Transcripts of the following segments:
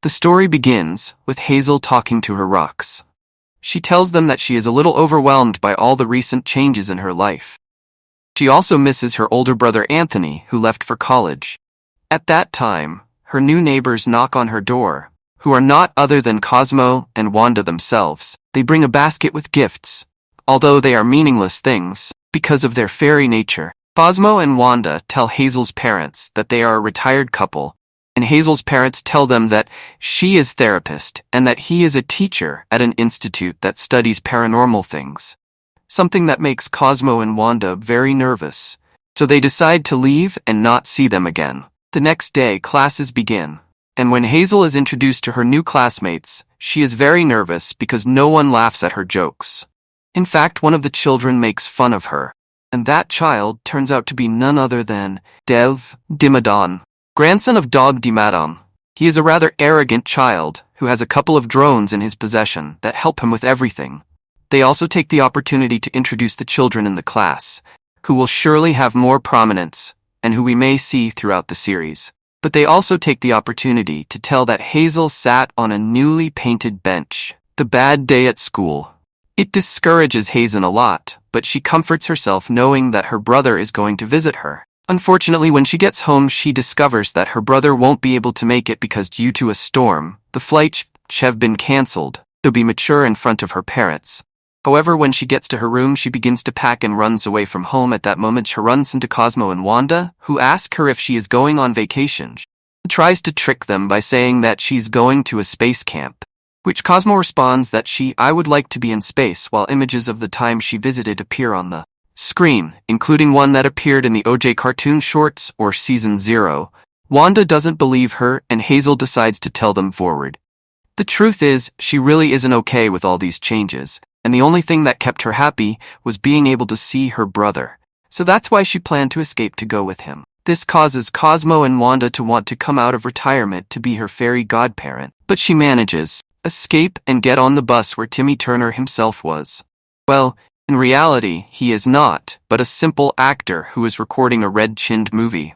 The story begins with Hazel talking to her rocks. She tells them that she is a little overwhelmed by all the recent changes in her life. She also misses her older brother Anthony, who left for college. At that time, her new neighbors knock on her door, who are not other than Cosmo and Wanda themselves. They bring a basket with gifts, although they are meaningless things, because of their fairy nature. Cosmo and Wanda tell Hazel's parents that they are a retired couple, and Hazel's parents tell them that she is therapist and that he is a teacher at an institute that studies paranormal things. Something that makes Cosmo and Wanda very nervous, so they decide to leave and not see them again. The next day, classes begin, and when Hazel is introduced to her new classmates, she is very nervous because no one laughs at her jokes. In fact, one of the children makes fun of her, and that child turns out to be none other than Dev Dimadon, grandson of Dog Dimadon. He is a rather arrogant child who has a couple of drones in his possession that help him with everything. They also take the opportunity to introduce the children in the class, who will surely have more prominence and who we may see throughout the series. But they also take the opportunity to tell that Hazel sat on a newly painted bench. The bad day at school. It discourages Hazel a lot, but she comforts herself knowing that her brother is going to visit her. Unfortunately, when she gets home, she discovers that her brother won't be able to make it because due to a storm, the flights have been cancelled. They'll be mature in front of her parents. However, when she gets to her room, she begins to pack and runs away from home. At that moment, she runs into Cosmo and Wanda, who ask her if she is going on vacation. She tries to trick them by saying that she's going to a space camp, which Cosmo responds that I would like to be in space, while images of the time she visited appear on the screen, including one that appeared in the OJ cartoon shorts or season 0. Wanda doesn't believe her, and Hazel decides to tell them forward. The truth is, she really isn't okay with all these changes, and the only thing that kept her happy was being able to see her brother. So that's why she planned to escape to go with him. This causes Cosmo and Wanda to want to come out of retirement to be her fairy godparent, but she manages, escape and get on the bus where Timmy Turner himself was. Well, in reality, he is not, but a simple actor who is recording a red-chinned movie.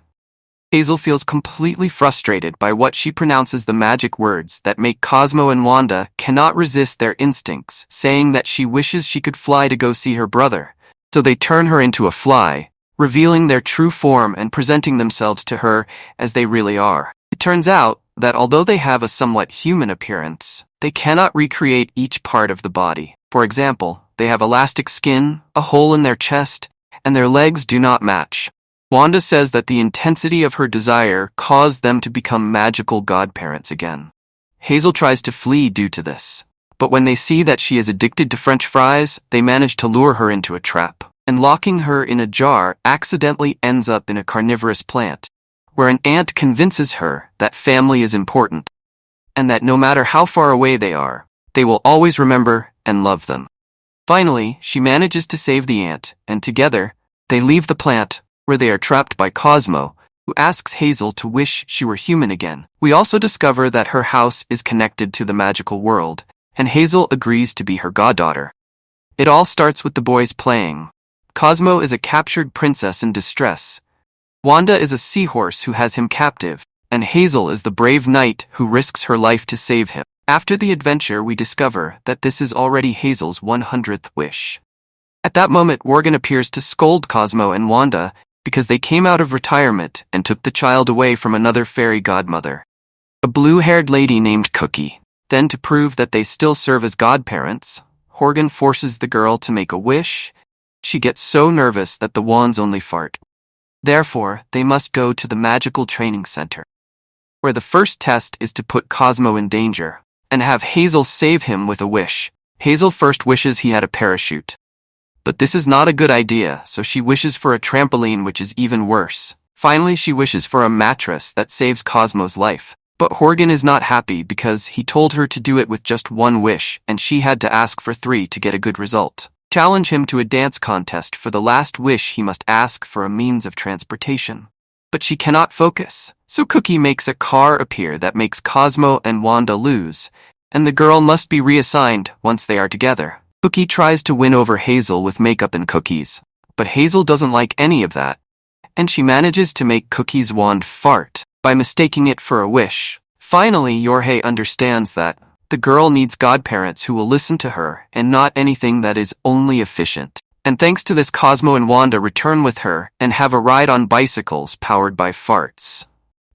Hazel feels completely frustrated by what she pronounces the magic words that make Cosmo and Wanda cannot resist their instincts, saying that she wishes she could fly to go see her brother. So they turn her into a fly, revealing their true form and presenting themselves to her as they really are. It turns out that although they have a somewhat human appearance, they cannot recreate each part of the body. For example, they have elastic skin, a hole in their chest, and their legs do not match. Wanda says that the intensity of her desire caused them to become magical godparents again. Hazel tries to flee due to this, but when they see that she is addicted to French fries, they manage to lure her into a trap, and locking her in a jar accidentally ends up in a carnivorous plant, where an ant convinces her that family is important, and that no matter how far away they are, they will always remember and love them. Finally, she manages to save the ant, and together, they leave the plant, where they are trapped by Cosmo, who asks Hazel to wish she were human again. We also discover that her house is connected to the magical world, and Hazel agrees to be her goddaughter. It all starts with the boys playing. Cosmo is a captured princess in distress. Wanda is a seahorse who has him captive, and Hazel is the brave knight who risks her life to save him. After the adventure, we discover that this is already Hazel's 100th wish. At that moment, Morgan appears to scold Cosmo and Wanda because they came out of retirement and took the child away from another fairy godmother, a blue-haired lady named Cookie. Then, to prove that they still serve as godparents, Horgan forces the girl to make a wish. She gets so nervous that the wands only fart. Therefore, they must go to the magical training center, where the first test is to put Cosmo in danger, and have Hazel save him with a wish. Hazel first wishes he had a parachute. But this is not a good idea, so she wishes for a trampoline, which is even worse. Finally, she wishes for a mattress that saves Cosmo's life. But Horgan is not happy because he told her to do it with just one wish, and she had to ask for 3 to get a good result. Challenge him to a dance contest. For the last wish, he must ask for a means of transportation. But she cannot focus, so Cookie makes a car appear that makes Cosmo and Wanda lose, and the girl must be reassigned once they are together. Cookie tries to win over Hazel with makeup and cookies, but Hazel doesn't like any of that, and she manages to make Cookie's wand fart by mistaking it for a wish. Finally, Jorge understands that the girl needs godparents who will listen to her and not anything that is only efficient. And thanks to this, Cosmo and Wanda return with her and have a ride on bicycles powered by farts.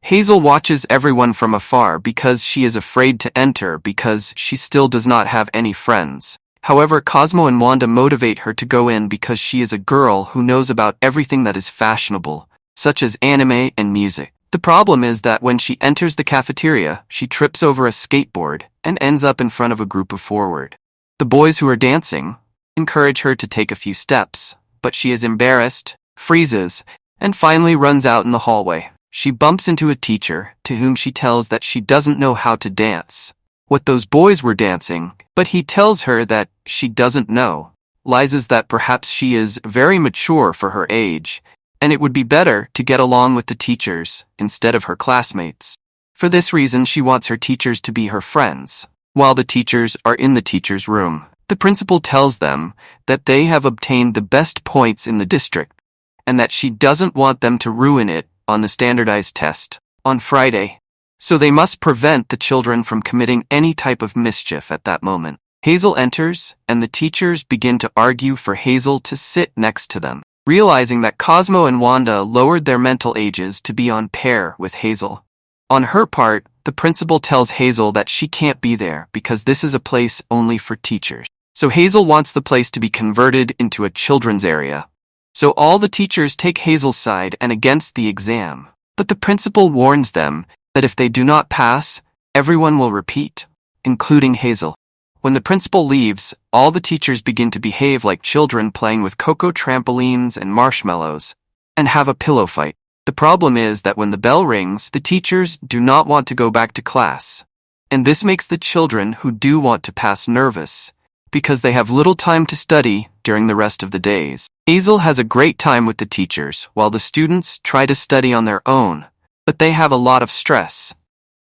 Hazel watches everyone from afar because she is afraid to enter because she still does not have any friends. However, Cosmo and Wanda motivate her to go in because she is a girl who knows about everything that is fashionable, such as anime and music. The problem is that when she enters the cafeteria, she trips over a skateboard and ends up in front of a group of forward. The boys who are dancing encourage her to take a few steps, but she is embarrassed, freezes, and finally runs out in the hallway. She bumps into a teacher, to whom she tells that she doesn't know how to dance, what those boys were dancing, but he tells her that she doesn't know, lies that perhaps she is very mature for her age, and it would be better to get along with the teachers instead of her classmates. For this reason, she wants her teachers to be her friends. While the teachers are in the teacher's room, the principal tells them that they have obtained the best points in the district, and that she doesn't want them to ruin it on the standardized test on Friday. So they must prevent the children from committing any type of mischief at that moment. Hazel enters, and the teachers begin to argue for Hazel to sit next to them, realizing that Cosmo and Wanda lowered their mental ages to be on pair with Hazel. On her part, the principal tells Hazel that she can't be there because this is a place only for teachers. So Hazel wants the place to be converted into a children's area. So all the teachers take Hazel's side and against the exam. But the principal warns them that if they do not pass, everyone will repeat, including Hazel. When the principal leaves, all the teachers begin to behave like children playing with cocoa trampolines and marshmallows, and have a pillow fight. The problem is that when the bell rings, the teachers do not want to go back to class. And this makes the children who do want to pass nervous, because they have little time to study during the rest of the days. Hazel has a great time with the teachers, while the students try to study on their own, but they have a lot of stress.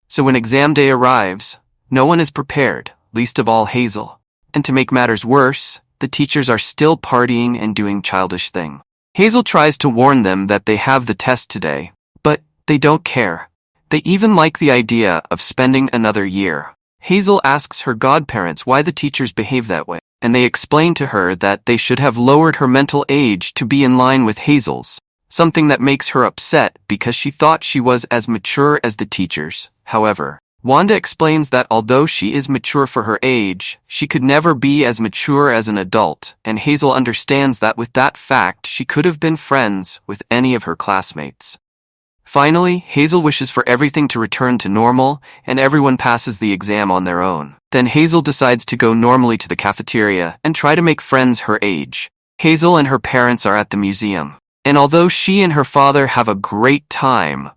So when exam day arrives, no one is prepared, least of all Hazel. And to make matters worse, the teachers are still partying and doing childish things. Hazel tries to warn them that they have the test today, but they don't care. They even like the idea of spending another year. Hazel asks her godparents why the teachers behave that way, and they explain to her that they should have lowered her mental age to be in line with Hazel's, something that makes her upset because she thought she was as mature as the teachers. However, Wanda explains that although she is mature for her age, she could never be as mature as an adult, and Hazel understands that with that fact she could have been friends with any of her classmates. Finally, Hazel wishes for everything to return to normal, and everyone passes the exam on their own. Then Hazel decides to go normally to the cafeteria and try to make friends her age. Hazel and her parents are at the museum, and although she and her father have a great time,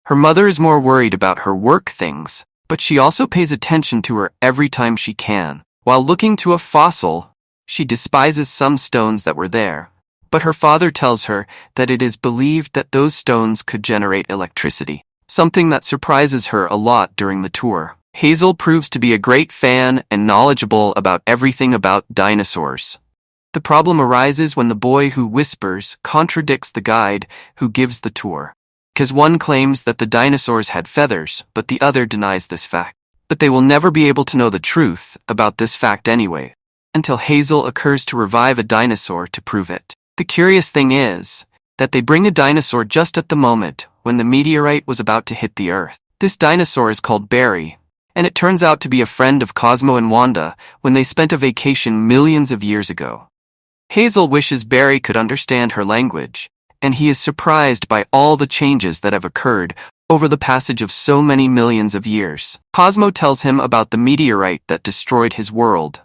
her mother is more worried about her work things, but she also pays attention to her every time she can. While looking to a fossil, she despises some stones that were there. But her father tells her that it is believed that those stones could generate electricity, something that surprises her a lot during the tour. Hazel proves to be a great fan and knowledgeable about everything about dinosaurs. The problem arises when the boy who whispers contradicts the guide who gives the tour, because one claims that the dinosaurs had feathers, but the other denies this fact. But they will never be able to know the truth about this fact anyway, until Hazel occurs to revive a dinosaur to prove it. The curious thing is that they bring a dinosaur just at the moment when the meteorite was about to hit the Earth. This dinosaur is called Barry, and it turns out to be a friend of Cosmo and Wanda when they spent a vacation millions of years ago. Hazel wishes Barry could understand her language, and he is surprised by all the changes that have occurred over the passage of so many millions of years. Cosmo tells him about the meteorite that destroyed his world,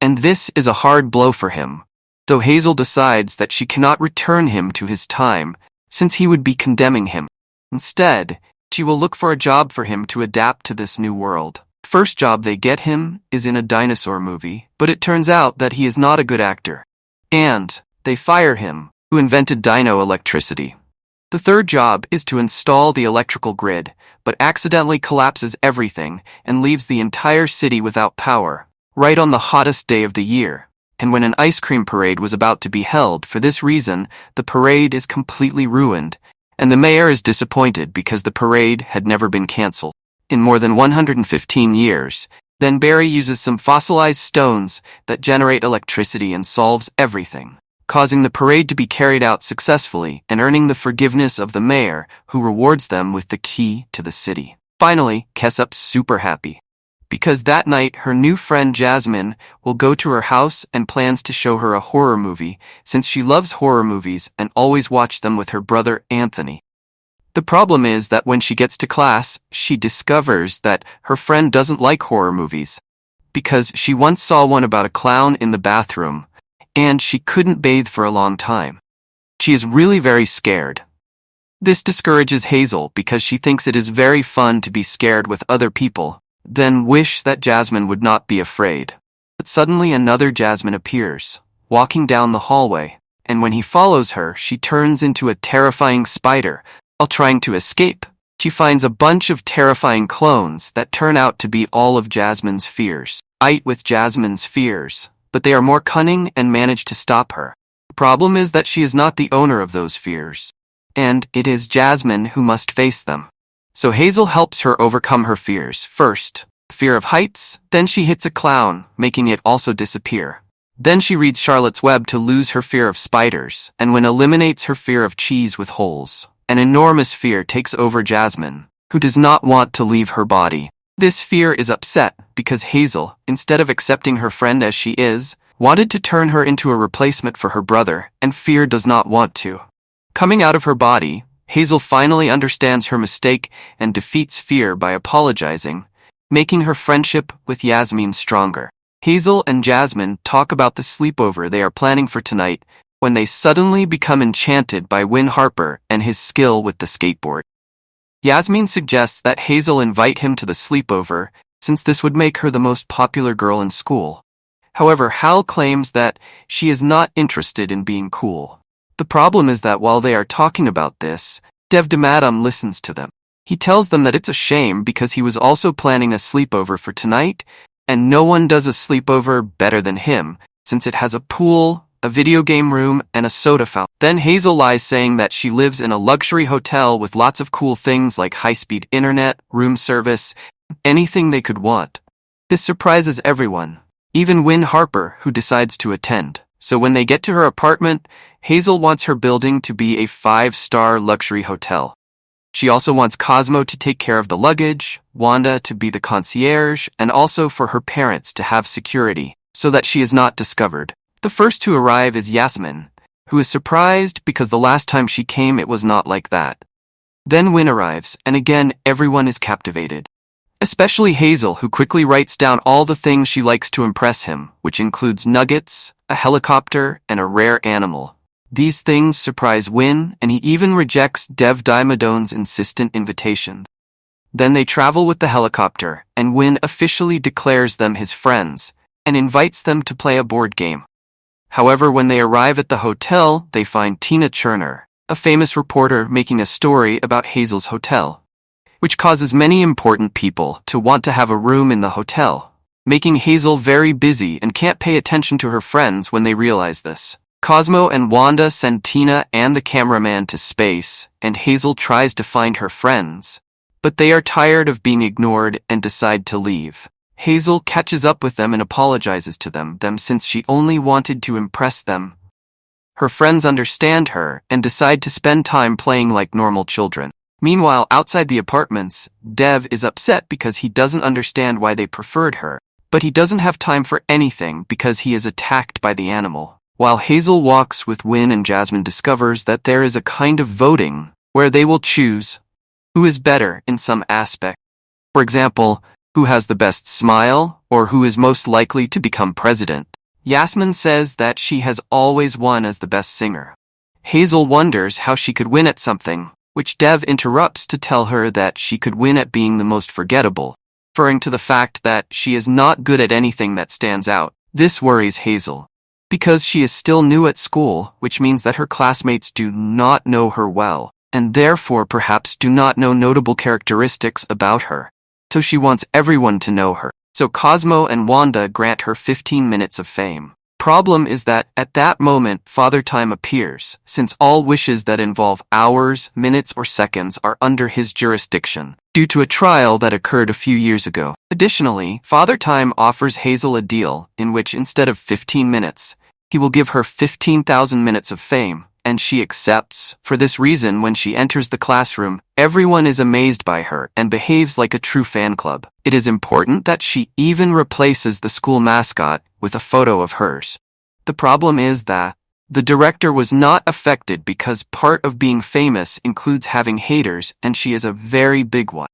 and this is a hard blow for him. So Hazel decides that she cannot return him to his time, since he would be condemning him. Instead, she will look for a job for him to adapt to this new world. First job they get him is in a dinosaur movie, but it turns out that he is not a good actor. And they fire him, who invented dino electricity. The third job is to install the electrical grid, but accidentally collapses everything and leaves the entire city without power, right on the hottest day of the year. And when an ice cream parade was about to be held, for this reason, the parade is completely ruined, and the mayor is disappointed because the parade had never been canceled. in more than 115 years. Then Barry uses some fossilized stones that generate electricity and solves everything, causing the parade to be carried out successfully and earning the forgiveness of the mayor, who rewards them with the key to the city. Finally, Kessup's super happy, because that night her new friend Jasmine will go to her house and plans to show her a horror movie, since she loves horror movies and always watched them with her brother Anthony. The problem is that when she gets to class, she discovers that her friend doesn't like horror movies, because she once saw one about a clown in the bathroom, and she couldn't bathe for a long time. She is really very scared. This discourages Hazel because she thinks it is very fun to be scared with other people, then wish that Jasmine would not be afraid. But suddenly another Jasmine appears, walking down the hallway, and when he follows her, she turns into a terrifying spider. While trying to escape, she finds a bunch of terrifying clones that turn out to be all of Jasmine's fears. Fight with Jasmine's fears, but they are more cunning and manage to stop her. The problem is that she is not the owner of those fears, and it is Jasmine who must face them. So Hazel helps her overcome her fears. First, fear of heights, then she hits a clown, making it also disappear. Then she reads Charlotte's Web to lose her fear of spiders, and when eliminates her fear of cheese with holes, an enormous fear takes over Jasmine, who does not want to leave her body. This fear is upset because Hazel, instead of accepting her friend as she is, wanted to turn her into a replacement for her brother, and fear does not want to. Coming out of her body, Hazel finally understands her mistake and defeats fear by apologizing, making her friendship with Yasmin stronger. Hazel and Jasmine talk about the sleepover they are planning for tonight, when they suddenly become enchanted by Win Harper and his skill with the skateboard. Yasmin suggests that Hazel invite him to the sleepover, since this would make her the most popular girl in school. However, Hal claims that she is not interested in being cool. The problem is that while they are talking about this, Dev Damadam listens to them. He tells them that it's a shame because he was also planning a sleepover for tonight, and no one does a sleepover better than him, since it has a pool, a video game room, and a soda fountain. Then Hazel lies saying that she lives in a luxury hotel with lots of cool things like high-speed internet, room service, anything they could want. This surprises everyone, even Win Harper, who decides to attend. So when they get to her apartment, Hazel wants her building to be a 5-star luxury hotel. She also wants Cosmo to take care of the luggage, Wanda to be the concierge, and also for her parents to have security, so that she is not discovered. The first to arrive is Yasmin, who is surprised because the last time she came it was not like that. Then Win arrives, and again everyone is captivated. Especially Hazel, who quickly writes down all the things she likes to impress him, which includes nuggets, a helicopter, and a rare animal. These things surprise Win, and he even rejects Dev Damadam's insistent invitations. Then they travel with the helicopter, and Win officially declares them his friends, and invites them to play a board game. However, when they arrive at the hotel, they find Tina Turner, a famous reporter, making a story about Hazel's hotel, which causes many important people to want to have a room in the hotel, making Hazel very busy and can't pay attention to her friends when they realize this. Cosmo and Wanda send Tina and the cameraman to space, and Hazel tries to find her friends, but they are tired of being ignored and decide to leave. Hazel catches up with them and apologizes to them since she only wanted to impress them. Her friends understand her and decide to spend time playing like normal children. Meanwhile, outside the apartments, Dev is upset because he doesn't understand why they preferred her, but he doesn't have time for anything because he is attacked by the animal. While Hazel walks with Win and Jasmine discovers that there is a kind of voting where they will choose who is better in some aspect. For example, who has the best smile, or who is most likely to become president. Yasmin says that she has always won as the best singer. Hazel wonders how she could win at something, which Dev interrupts to tell her that she could win at being the most forgettable, referring to the fact that she is not good at anything that stands out. This worries Hazel, because she is still new at school, which means that her classmates do not know her well, and therefore perhaps do not know notable characteristics about her. So she wants everyone to know her. So Cosmo and Wanda grant her 15 minutes of fame. Problem is that at that moment Father Time appears, since all wishes that involve hours, minutes, or seconds are under his jurisdiction. due to a trial that occurred a few years ago. Additionally, Father Time offers Hazel a deal in which instead of 15 minutes, he will give her 15,000 minutes of fame, and she accepts. For this reason, when she enters the classroom, everyone is amazed by her and behaves like a true fan club. It is important that she even replaces the school mascot with a photo of hers. The problem is that the director was not affected because part of being famous includes having haters, and she is a very big one.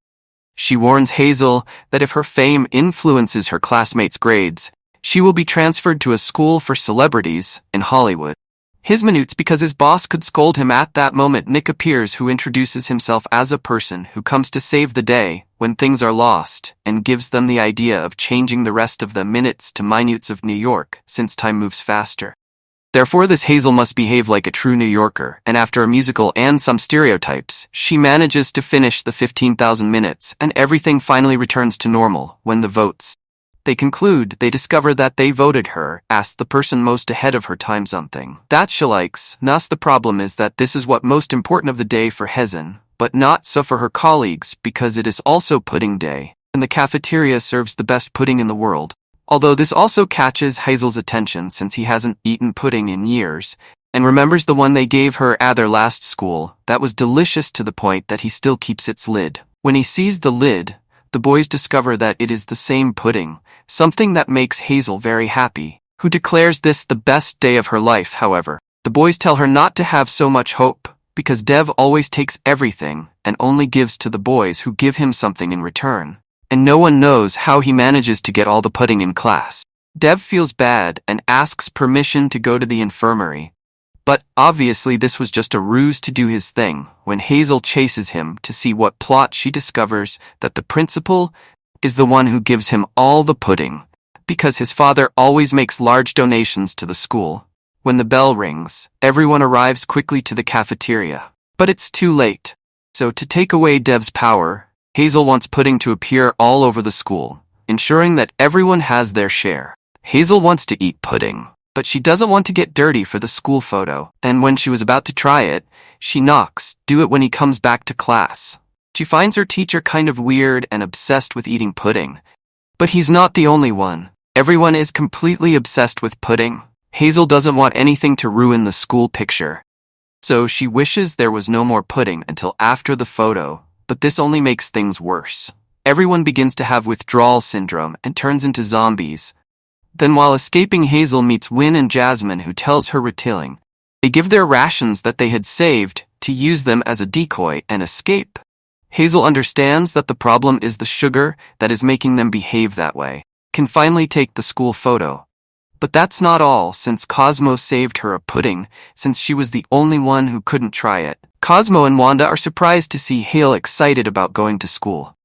She warns Hazel that if her fame influences her classmates' grades, she will be transferred to a school for celebrities in Hollywood. His minutes because his boss could scold him at that moment. Nick appears, who introduces himself as a person who comes to save the day when things are lost, and gives them the idea of changing the rest of the minutes to minutes of New York, since time moves faster. Therefore, this Hazel must behave like a true New Yorker, and after a musical and some stereotypes, she manages to finish the 15,000 minutes, and everything finally returns to normal when the votes. They conclude, they discover that they voted her, asked the person most ahead of her time something that she likes. Thus the problem is that this is what most important of the day for Hazen, but not so for her colleagues, because it is also pudding day, and the cafeteria serves the best pudding in the world. Although this also catches Hazel's attention since he hasn't eaten pudding in years, and remembers the one they gave her at their last school that was delicious to the point that he still keeps its lid. When he sees the lid, the boys discover that it is the same pudding, something that makes Hazel very happy, who declares this the best day of her life. However, the boys tell her not to have so much hope, because Dev always takes everything and only gives to the boys who give him something in return, and no one knows how he manages to get all the pudding in class. Dev feels bad and asks permission to go to the infirmary, but obviously this was just a ruse to do his thing. When Hazel chases him to see what plot, she discovers that the principal is the one who gives him all the pudding, because his father always makes large donations to the school. When the bell rings, everyone arrives quickly to the cafeteria, but it's too late. So to take away Dev's power, Hazel wants pudding to appear all over the school, ensuring that everyone has their share. Hazel wants to eat pudding, but she doesn't want to get dirty for the school photo, and when she was about to try it, she knocks, "Do it when he comes back to class." She finds her teacher kind of weird and obsessed with eating pudding. But he's not the only one. Everyone is completely obsessed with pudding. Hazel doesn't want anything to ruin the school picture, so she wishes there was no more pudding until after the photo, but this only makes things worse. Everyone begins to have withdrawal syndrome and turns into zombies. Then while escaping, Hazel meets Win and Jasmine, who tells her retelling. They give their rations that they had saved to use them as a decoy and escape. Hazel understands that the problem is the sugar that is making them behave that way. Can finally take the school photo. But that's not all, since Cosmo saved her a pudding, since she was the only one who couldn't try it. Cosmo and Wanda are surprised to see Hale excited about going to school,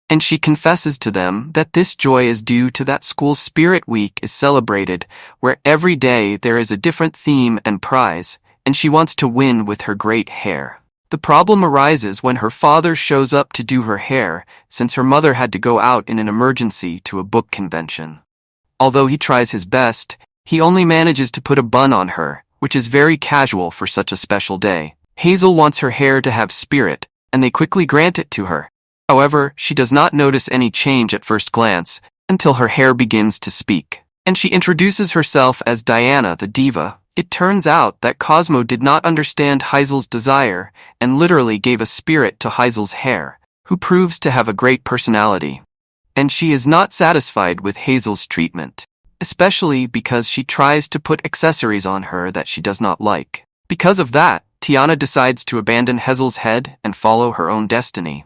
and she confesses to them that this joy is due to that school's Spirit Week is celebrated, where every day there is a different theme and prize, and she wants to win with her great hair. The problem arises when her father shows up to do her hair, since her mother had to go out in an emergency to a book convention. Although he tries his best, he only manages to put a bun on her, which is very casual for such a special day. Hazel wants her hair to have spirit, and they quickly grant it to her. However, she does not notice any change at first glance, until her hair begins to speak, and she introduces herself as Diana the Diva. It turns out that Cosmo did not understand Hazel's desire, and literally gave a spirit to Hazel's hair, who proves to have a great personality. And she is not satisfied with Hazel's treatment, especially because she tries to put accessories on her that she does not like. Because of that, Tiana decides to abandon Hazel's head and follow her own destiny.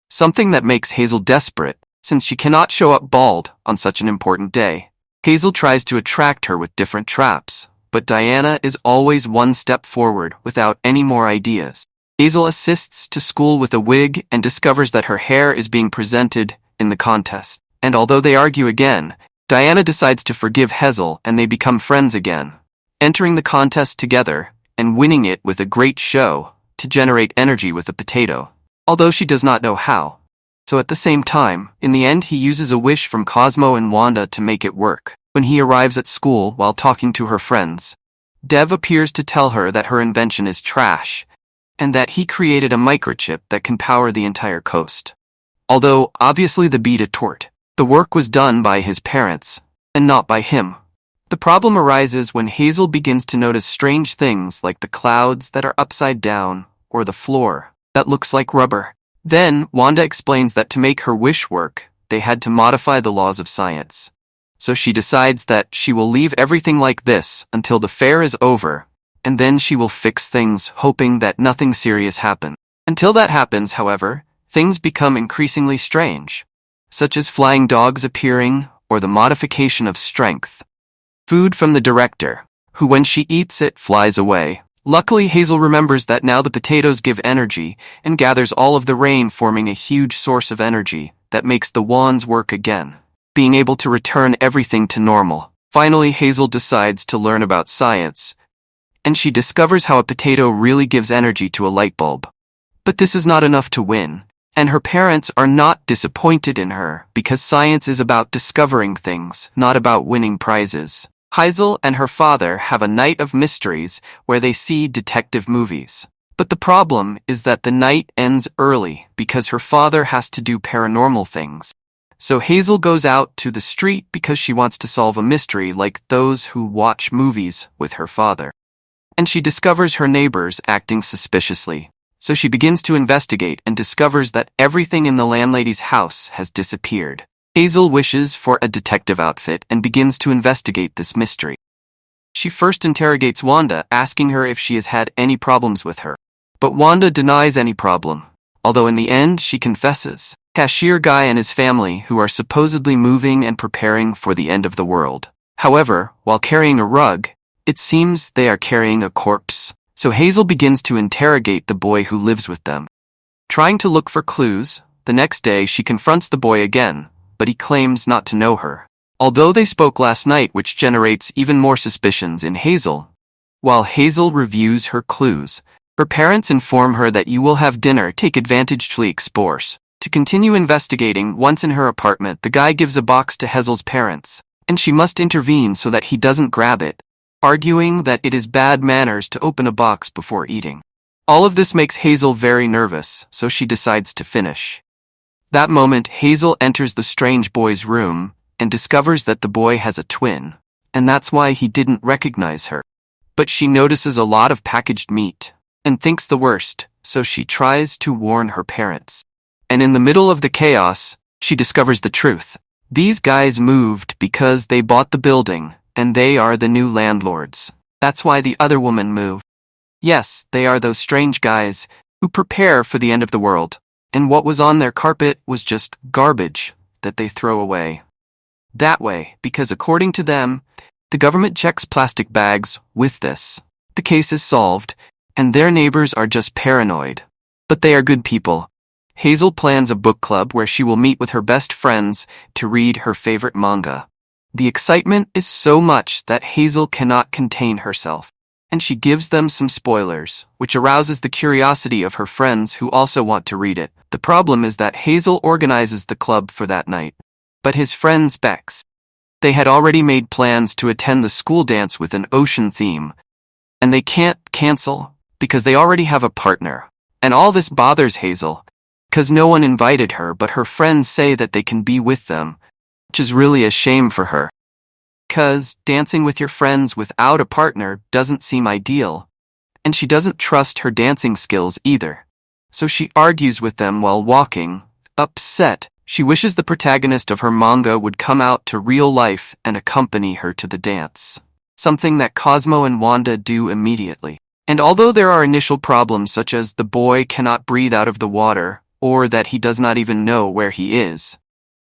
Something that makes Hazel desperate, since she cannot show up bald on such an important day. Hazel tries to attract her with different traps, but Diana is always one step forward without any more ideas. Hazel assists to school with a wig and discovers that her hair is being presented in the contest. And although they argue again, Diana decides to forgive Hazel and they become friends again, entering the contest together and winning it with a great show to generate energy with a potato, although she does not know how. So at the same time, in the end, he uses a wish from Cosmo and Wanda to make it work. When he arrives at school while talking to her friends, Dev appears to tell her that her invention is trash, and that he created a microchip that can power the entire coast. Although, obviously the beat a tort. The work was done by his parents, and not by him. The problem arises when Hazel begins to notice strange things like the clouds that are upside down, or the floor that looks like rubber. Then, Wanda explains that to make her wish work, they had to modify the laws of science. So she decides that she will leave everything like this until the fair is over, and then she will fix things, hoping that nothing serious happens. Until that happens, however, things become increasingly strange, such as flying dogs appearing, or the modification of strength. Food from the director, who when she eats it flies away. Luckily, Hazel remembers that now the potatoes give energy, and gathers all of the rain, forming a huge source of energy that makes the wands work again, being able to return everything to normal. Finally, Hazel decides to learn about science, and she discovers how a potato really gives energy to a light bulb. But this is not enough to win, and her parents are not disappointed in her because science is about discovering things, not about winning prizes. Hazel and her father have a night of mysteries where they see detective movies. But the problem is that the night ends early because her father has to do paranormal things. So Hazel goes out to the street because she wants to solve a mystery like those who watch movies with her father. And she discovers her neighbors acting suspiciously. So she begins to investigate and discovers that everything in the landlady's house has disappeared. Hazel wishes for a detective outfit and begins to investigate this mystery. She first interrogates Wanda, asking her if she has had any problems with her. But Wanda denies any problem, although in the end she confesses. Cashier guy and his family who are supposedly moving and preparing for the end of the world. However, while carrying a rug, it seems they are carrying a corpse. So Hazel begins to interrogate the boy who lives with them. Trying to look for clues, the next day she confronts the boy again, but he claims not to know her. Although they spoke last night, which generates even more suspicions in Hazel. While Hazel reviews her clues, her parents inform her that you will have dinner, take advantage to explores. To continue investigating, once in her apartment, the guy gives a box to Hazel's parents, and she must intervene so that he doesn't grab it, arguing that it is bad manners to open a box before eating. All of this makes Hazel very nervous, so she decides to finish. That moment, Hazel enters the strange boy's room and discovers that the boy has a twin, and that's why he didn't recognize her. But she notices a lot of packaged meat and thinks the worst, so she tries to warn her parents. And in the middle of the chaos, she discovers the truth. These guys moved because they bought the building, and they are the new landlords. That's why the other woman moved. Yes, they are those strange guys who prepare for the end of the world. And what was on their carpet was just garbage that they throw away. That way, because according to them, the government checks plastic bags with this. The case is solved, and their neighbors are just paranoid. But they are good people. Hazel plans a book club where she will meet with her best friends to read her favorite manga. The excitement is so much that Hazel cannot contain herself, and she gives them some spoilers, which arouses the curiosity of her friends who also want to read it. The problem is that Hazel organizes the club for that night, but his friends Bex. They had already made plans to attend the school dance with an ocean theme, and they can't cancel because they already have a partner. And all this bothers Hazel, because no one invited her, but her friends say that they can be with them, which is really a shame for her. Because dancing with your friends without a partner doesn't seem ideal, and she doesn't trust her dancing skills either. So she argues with them while walking. Upset, she wishes the protagonist of her manga would come out to real life and accompany her to the dance, something that Cosmo and Wanda do immediately. And although there are initial problems such as the boy cannot breathe out of the water, or that he does not even know where he is,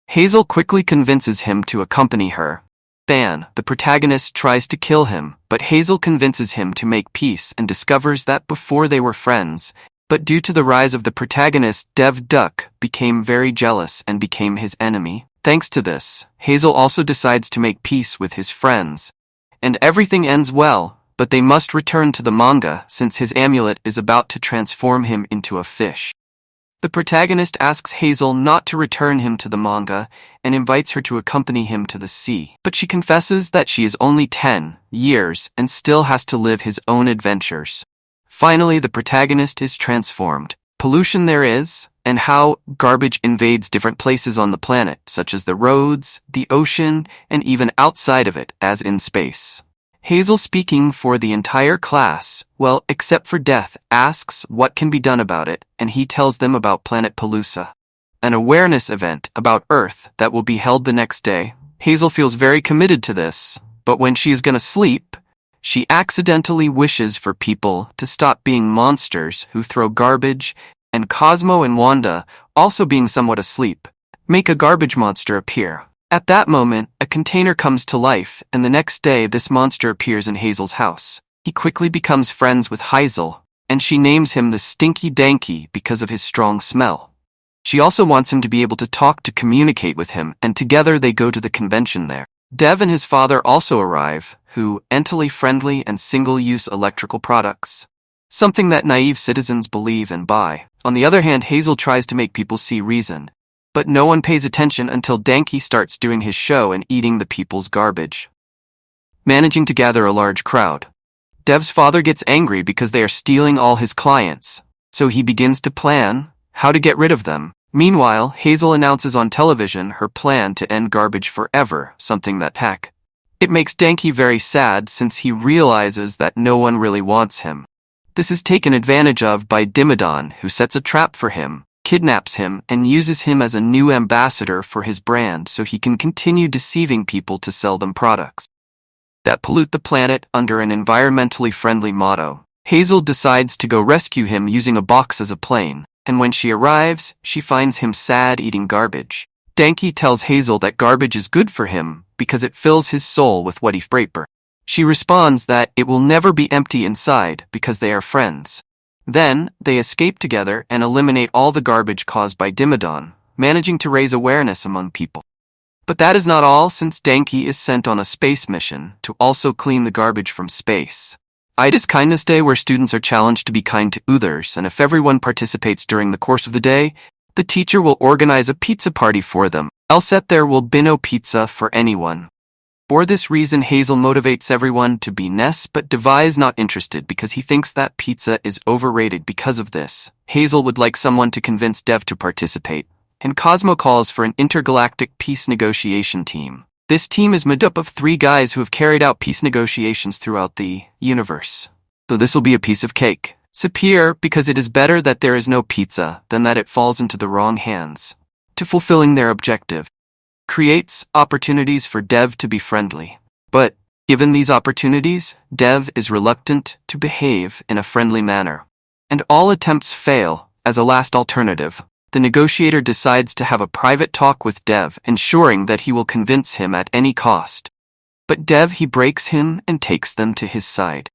Hazel quickly convinces him to accompany her. Dan, the protagonist, tries to kill him, but Hazel convinces him to make peace and discovers that before they were friends, but due to the rise of the protagonist, Dev Duck became very jealous and became his enemy. Thanks to this, Hazel also decides to make peace with his friends, and everything ends well, but they must return to the manga since his amulet is about to transform him into a fish. The protagonist asks Hazel not to return him to the manga and invites her to accompany him to the sea. But she confesses that she is only 10 years and still has to live his own adventures. Finally, the protagonist is transformed. pollution there is, and how garbage invades different places on the planet, such as the roads, the ocean, and even outside of it, as in space. Hazel, speaking for the entire class, well, except for Death, asks what can be done about it, and he tells them about Planet Palooza, an awareness event about Earth that will be held the next day. Hazel feels very committed to this, but when she is going to sleep, she accidentally wishes for people to stop being monsters who throw garbage, and Cosmo and Wanda, also being somewhat asleep, make a garbage monster appear. At that moment, a container comes to life, and the next day this monster appears in Hazel's house. He quickly becomes friends with Hazel, and she names him the Stinky Danky because of his strong smell. She also wants him to be able to communicate with him, and together they go to the convention there. Dev and his father also arrive, who entirely friendly and single-use electrical products, something that naive citizens believe and buy. On the other hand, Hazel tries to make people see reason, but no one pays attention until Danky starts doing his show and eating the people's garbage, managing to gather a large crowd. Dev's father gets angry because they are stealing all his clients, so he begins to plan how to get rid of them. Meanwhile, Hazel announces on television her plan to end garbage forever, something that it makes Danky very sad since he realizes that no one really wants him. This is taken advantage of by Dimmadon, who sets a trap for him, kidnaps him, and uses him as a new ambassador for his brand so he can continue deceiving people to sell them products that pollute the planet under an environmentally friendly motto. Hazel decides to go rescue him using a box as a plane, and when she arrives, she finds him sad eating garbage. Danky tells Hazel that garbage is good for him because it fills his soul with what he braper. She responds that it will never be empty inside because they are friends. Then, they escape together and eliminate all the garbage caused by Dimmadon, managing to raise awareness among people. But that is not all, since Danky is sent on a space mission to also clean the garbage from space. It is Kindness Day, where students are challenged to be kind to others, and if everyone participates during the course of the day, the teacher will organize a pizza party for them. Else there will be no pizza for anyone. For this reason, Hazel motivates everyone to be nice, but Devi is not interested because he thinks that pizza is overrated because of this. Hazel would like someone to convince Dev to participate, and Cosmo calls for an intergalactic peace negotiation team. This team is made up of 3 guys who have carried out peace negotiations throughout the universe. So this will be a piece of cake. Sapir, because it is better that there is no pizza than that it falls into the wrong hands. To fulfilling their objective, creates opportunities for Dev to be friendly. But, given these opportunities, Dev is reluctant to behave in a friendly manner. And all attempts fail. As a last alternative, the negotiator decides to have a private talk with Dev, ensuring that he will convince him at any cost. But he breaks him and takes them to his side.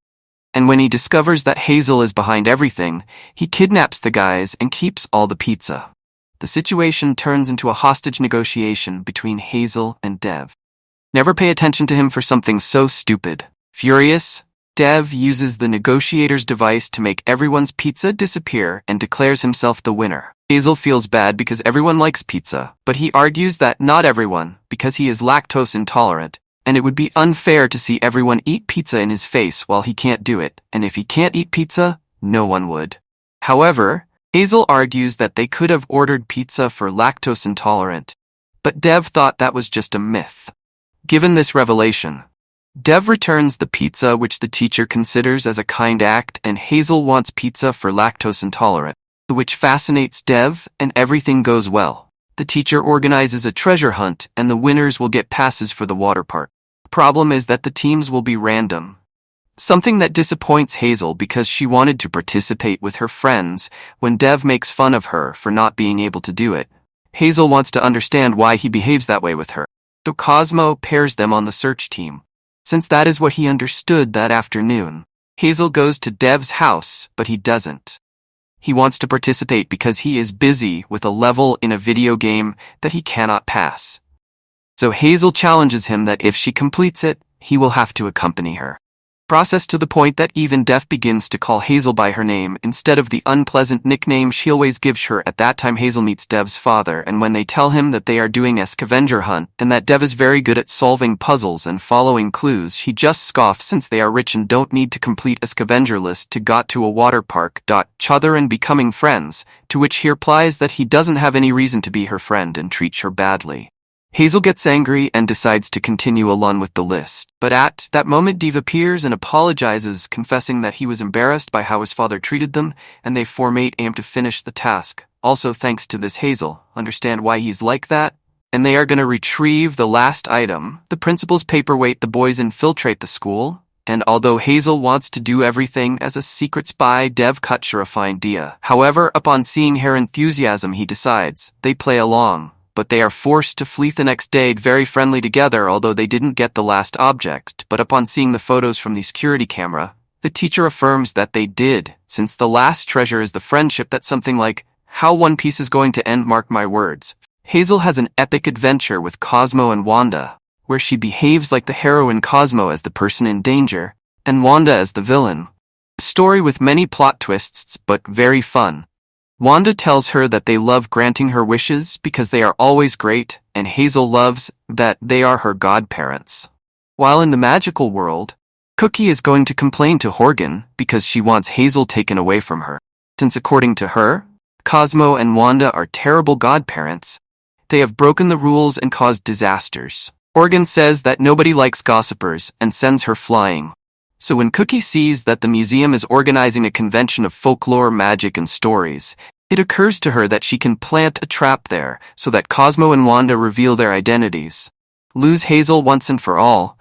And when he discovers that Hazel is behind everything, he kidnaps the guys and keeps all the pizza. The situation turns into a hostage negotiation between Hazel and Dev. Never pay attention to him for something so stupid. Furious, Dev uses the negotiator's device to make everyone's pizza disappear and declares himself the winner. Hazel feels bad because everyone likes pizza, but he argues that not everyone, because he is lactose intolerant, and it would be unfair to see everyone eat pizza in his face while he can't do it, and if he can't eat pizza, no one would. However, Hazel argues that they could have ordered pizza for lactose intolerant, but Dev thought that was just a myth. Given this revelation, Dev returns the pizza, which the teacher considers as a kind act, and Hazel wants pizza for lactose intolerant, which fascinates Dev, and everything goes well. The teacher organizes a treasure hunt, and the winners will get passes for the water park. The problem is that the teams will be random, something that disappoints Hazel because she wanted to participate with her friends when Dev makes fun of her for not being able to do it. Hazel wants to understand why he behaves that way with her, so Cosmo pairs them on the search team, since that is what he understood that afternoon. Hazel goes to Dev's house, but he doesn't. He wants to participate because he is busy with a level in a video game that he cannot pass. So Hazel challenges him that if she completes it, he will have to accompany her. Processed to the point that even Dev begins to call Hazel by her name instead of the unpleasant nickname she always gives her. At that time Hazel meets Dev's father, and when they tell him that they are doing a scavenger hunt and that Dev is very good at solving puzzles and following clues, he just scoffs since they are rich and don't need to complete a scavenger list to got to a water park. Chother and becoming friends, to which he replies that he doesn't have any reason to be her friend and treats her badly. Hazel gets angry and decides to continue along with the list. But at that moment Dev appears and apologizes, confessing that he was embarrassed by how his father treated them, and they formate aim to finish the task. Also thanks to this Hazel, understand why he's like that, and they are gonna retrieve the last item, the principal's paperweight. The boys infiltrate the school, and although Hazel wants to do everything as a secret spy, Dev cuts her a fine idea. However, upon seeing her enthusiasm he decides they play along. But they are forced to flee the next day, very friendly together, although they didn't get the last object. But upon seeing the photos from the security camera, the teacher affirms that they did, since the last treasure is the friendship. That's something like how One Piece is going to end, mark my words. Hazel has an epic adventure with Cosmo and Wanda, where she behaves like the heroine, Cosmo as the person in danger, and Wanda as the villain. A story with many plot twists, but very fun. Wanda tells her that they love granting her wishes because they are always great, and Hazel loves that they are her godparents. While in the magical world, Cookie is going to complain to Horgan because she wants Hazel taken away from her. Since according to her, Cosmo and Wanda are terrible godparents, they have broken the rules and caused disasters. Horgan says that nobody likes gossipers and sends her flying. So when Cookie sees that the museum is organizing a convention of folklore, magic, and stories, it occurs to her that she can plant a trap there so that Cosmo and Wanda reveal their identities. Lose Hazel once and for all,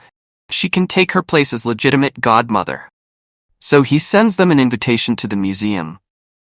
she can take her place as legitimate godmother. So he sends them an invitation to the museum.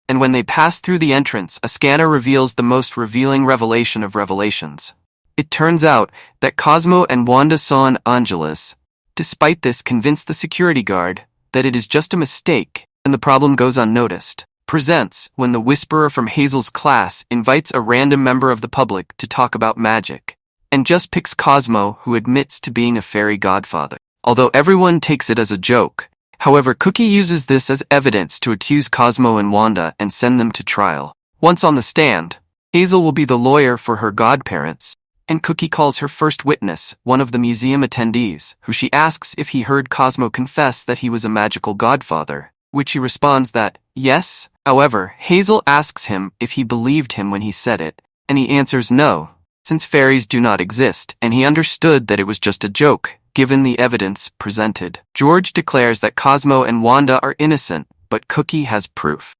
And when they pass through the entrance, a scanner reveals the most revealing revelation of revelations. It turns out that Cosmo and Wanda saw an Angelus. Despite this, convince the security guard that it is just a mistake, and the problem goes unnoticed. Presents when the whisperer from Hazel's class invites a random member of the public to talk about magic, and just picks Cosmo, who admits to being a fairy godfather. Although everyone takes it as a joke, however, Cookie uses this as evidence to accuse Cosmo and Wanda and send them to trial. Once on the stand, Hazel will be the lawyer for her godparents, and Cookie calls her first witness, one of the museum attendees, who she asks if he heard Cosmo confess that he was a magical godfather, which he responds that, yes. However, Hazel asks him if he believed him when he said it, and he answers no, since fairies do not exist, and he understood that it was just a joke, given the evidence presented. George declares that Cosmo and Wanda are innocent, but Cookie has proof.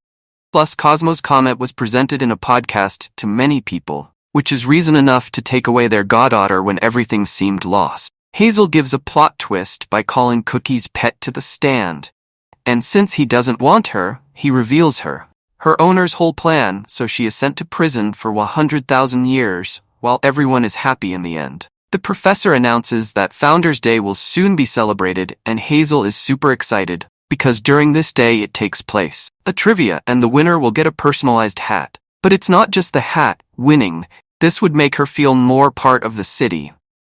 Plus, Cosmo's comment was presented in a podcast to many people, which is reason enough to take away their goddaughter when everything seemed lost. Hazel gives a plot twist by calling Cookie's pet to the stand, and since he doesn't want her, he reveals her owner's whole plan, so she is sent to prison for 100,000 years, while everyone is happy in the end. The professor announces that Founders Day will soon be celebrated, and Hazel is super excited, because during this day it takes place a trivia, and the winner will get a personalized hat. But it's not just the hat winning. This would make her feel more part of the city.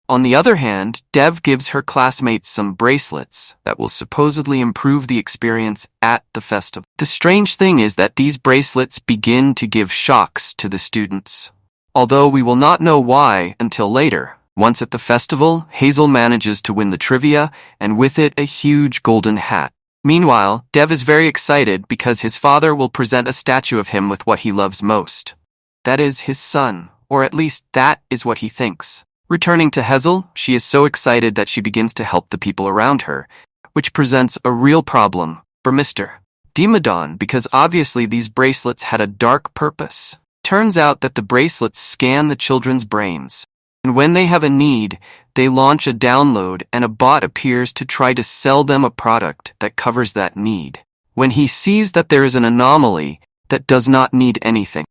On the other hand, Dev gives her classmates some bracelets that will supposedly improve the experience at the festival. The strange thing is that these bracelets begin to give shocks to the students, although we will not know why until later. Once at the festival, Hazel manages to win the trivia, and with it a huge golden hat. Meanwhile, Dev is very excited because his father will present a statue of him with what he loves most. That is his son. Or at least that is what he thinks. Returning to Hazel, she is so excited that she begins to help the people around her, which presents a real problem for Mr. Dimmadon because obviously these bracelets had a dark purpose. Turns out that the bracelets scan the children's brains, and when they have a need, they launch a download and a bot appears to try to sell them a product that covers that need. When he sees that there is an anomaly that does not need anything,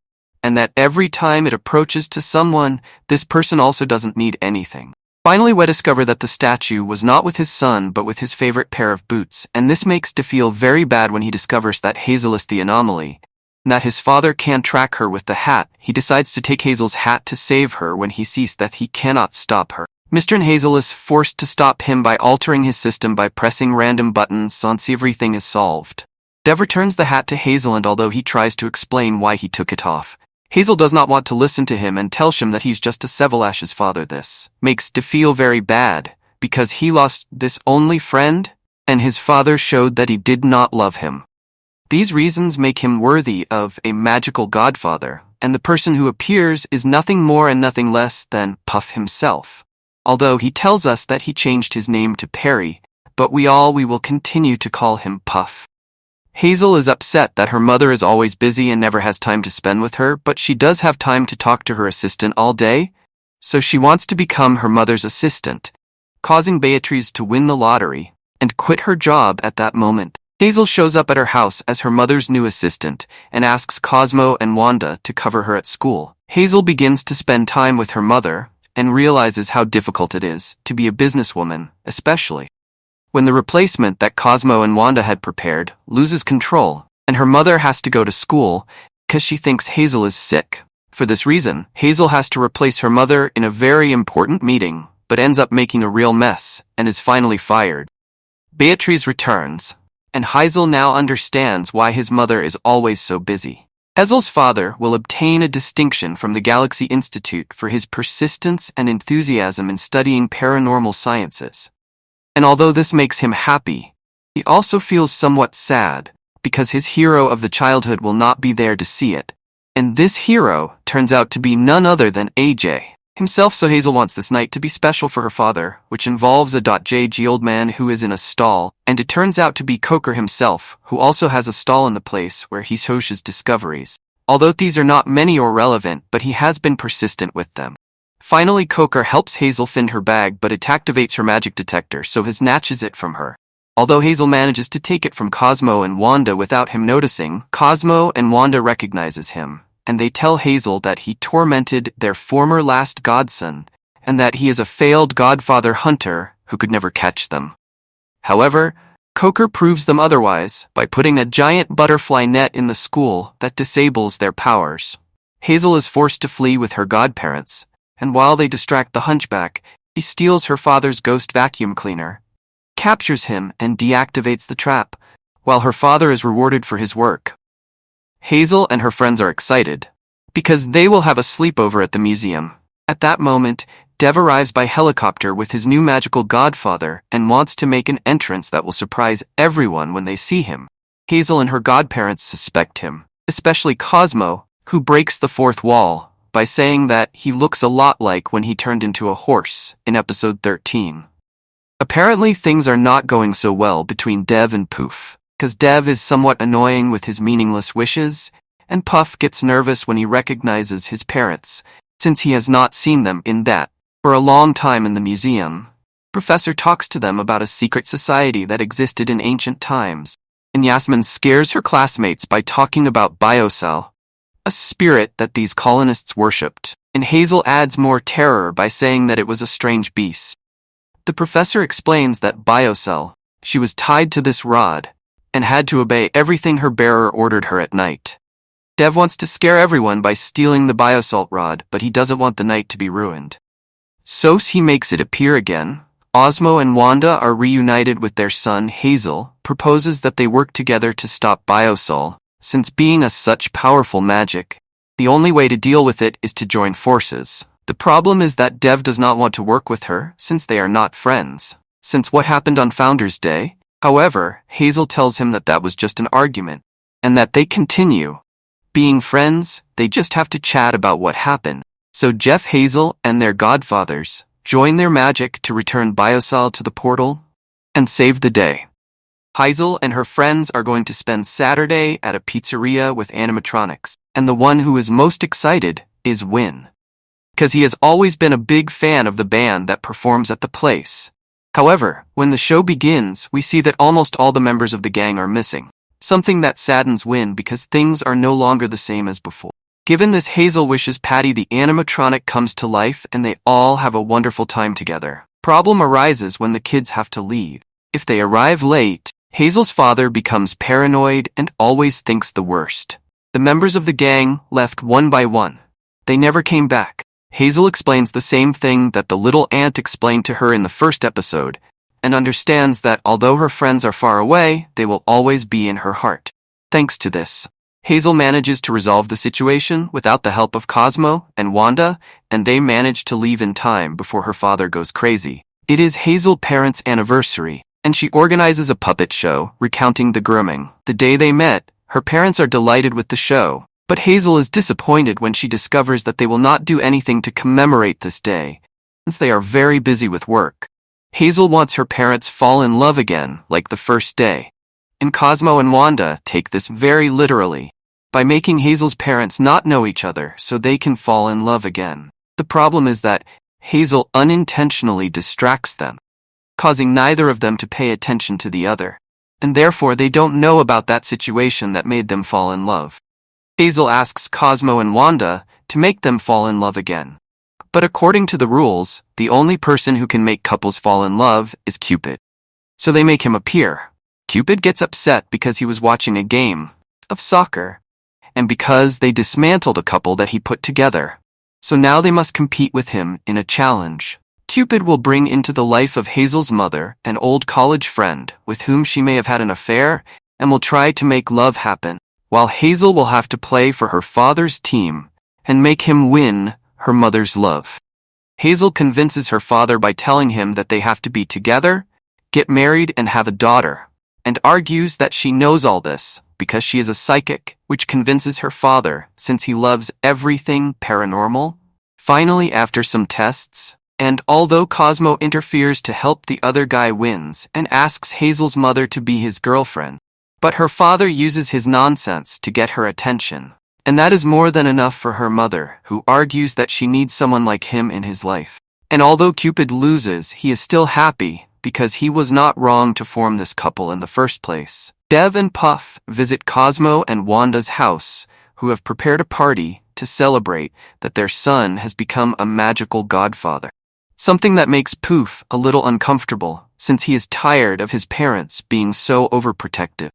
and that every time it approaches to someone, this person also doesn't need anything. Finally, we discover that the statue was not with his son, but with his favorite pair of boots, and this makes De feel very bad when he discovers that Hazel is the anomaly, and that his father can track her with the hat. He decides to take Hazel's hat to save her when he sees that he cannot stop her. Mr. and Hazel is forced to stop him by altering his system by pressing random buttons once everything is solved. Dev returns the hat to Hazel, and although he tries to explain why he took it off, Hazel does not want to listen to him and tells him that he's just a Sevalash's father. This makes Dev feel very bad, because he lost this only friend, and his father showed that he did not love him. These reasons make him worthy of a magical godfather, and the person who appears is nothing more and nothing less than Puff himself. Although he tells us that he changed his name to Perry, but we will continue to call him Puff. Hazel is upset that her mother is always busy and never has time to spend with her, but she does have time to talk to her assistant all day, so she wants to become her mother's assistant, causing Beatrice to win the lottery and quit her job at that moment. Hazel shows up at her house as her mother's new assistant and asks Cosmo and Wanda to cover her at school. Hazel begins to spend time with her mother and realizes how difficult it is to be a businesswoman, especially when the replacement that Cosmo and Wanda had prepared loses control, and her mother has to go to school because she thinks Hazel is sick. For this reason, Hazel has to replace her mother in a very important meeting, but ends up making a real mess and is finally fired. Beatrice returns, and Hazel now understands why his mother is always so busy. Hazel's father will obtain a distinction from the Galaxy Institute for his persistence and enthusiasm in studying paranormal sciences. And although this makes him happy, he also feels somewhat sad because his hero of the childhood will not be there to see it. And this hero turns out to be none other than AJ himself, so Hazel wants this night to be special for her father, which involves a JG old man who is in a stall, and it turns out to be Coker himself, who also has a stall in the place where he shows his discoveries. Although these are not many or relevant, but he has been persistent with them. Finally, Coker helps Hazel find her bag, but it activates her magic detector, so he snatches it from her. Although Hazel manages to take it from Cosmo and Wanda without him noticing, Cosmo and Wanda recognizes him, and they tell Hazel that he tormented their former last godson, and that he is a failed godfather hunter who could never catch them. However, Coker proves them otherwise by putting a giant butterfly net in the school that disables their powers. Hazel is forced to flee with her godparents, and while they distract the hunchback, he steals her father's ghost vacuum cleaner, captures him, and deactivates the trap, while her father is rewarded for his work. Hazel and her friends are excited, because they will have a sleepover at the museum. At that moment, Dev arrives by helicopter with his new magical godfather and wants to make an entrance that will surprise everyone when they see him. Hazel and her godparents suspect him, especially Cosmo, who breaks the fourth wall by saying that he looks a lot like when he turned into a horse in episode 13. Apparently things are not going so well between Dev and Poof, because Dev is somewhat annoying with his meaningless wishes, and Puff gets nervous when he recognizes his parents, since he has not seen them in that for a long time in the museum. Professor talks to them about a secret society that existed in ancient times, and Yasmin scares her classmates by talking about Biocell, a spirit that these colonists worshipped, and Hazel adds more terror by saying that it was a strange beast. The professor explains that Biocell, she was tied to this rod, and had to obey everything her bearer ordered her at night. Dev wants to scare everyone by stealing the Biosalt rod, but he doesn't want the night to be ruined. So he makes it appear again. Cosmo and Wanda are reunited with their son Hazel, proposes that they work together to stop Biosol, since being a such powerful magic, the only way to deal with it is to join forces. The problem is that Dev does not want to work with her, since they are not friends. Since what happened on Founders Day, however, Hazel tells him that that was just an argument, and that they continue being friends, they just have to chat about what happened. So Jeff, Hazel, and their godfathers join their magic to return Biosol to the portal and save the day. Hazel and her friends are going to spend Saturday at a pizzeria with animatronics, and the one who is most excited is Win, because he has always been a big fan of the band that performs at the place. However, when the show begins, we see that almost all the members of the gang are missing, something that saddens Win because things are no longer the same as before. Given this, Hazel wishes Patty the animatronic comes to life and they all have a wonderful time together. Problem arises when the kids have to leave. If they arrive late, Hazel's father becomes paranoid and always thinks the worst. The members of the gang left one by one. They never came back. Hazel explains the same thing that the little ant explained to her in the first episode, and understands that although her friends are far away, they will always be in her heart. Thanks to this, Hazel manages to resolve the situation without the help of Cosmo and Wanda, and they manage to leave in time before her father goes crazy. It is Hazel's parents' anniversary, and she organizes a puppet show recounting the grooming. The day they met, her parents are delighted with the show, but Hazel is disappointed when she discovers that they will not do anything to commemorate this day, since they are very busy with work. Hazel wants her parents fall in love again, like the first day. And Cosmo and Wanda take this very literally, by making Hazel's parents not know each other so they can fall in love again. The problem is that Hazel unintentionally distracts them, causing neither of them to pay attention to the other, and therefore they don't know about that situation that made them fall in love. Hazel asks Cosmo and Wanda to make them fall in love again. But according to the rules, the only person who can make couples fall in love is Cupid. So they make him appear. Cupid gets upset because he was watching a game of soccer, and because they dismantled a couple that he put together. So now they must compete with him in a challenge. Cupid will bring into the life of Hazel's mother an old college friend with whom she may have had an affair and will try to make love happen, while Hazel will have to play for her father's team and make him win her mother's love. Hazel convinces her father by telling him that they have to be together, get married, and have a daughter, and argues that she knows all this because she is a psychic, which convinces her father since he loves everything paranormal. Finally, after some tests, and although Cosmo interferes to help, the other guy wins and asks Hazel's mother to be his girlfriend. But her father uses his nonsense to get her attention, and that is more than enough for her mother, who argues that she needs someone like him in his life. And although Cupid loses, he is still happy because he was not wrong to form this couple in the first place. Dev and Puff visit Cosmo and Wanda's house, who have prepared a party to celebrate that their son has become a magical godfather. Something that makes Poof a little uncomfortable, since he is tired of his parents being so overprotective.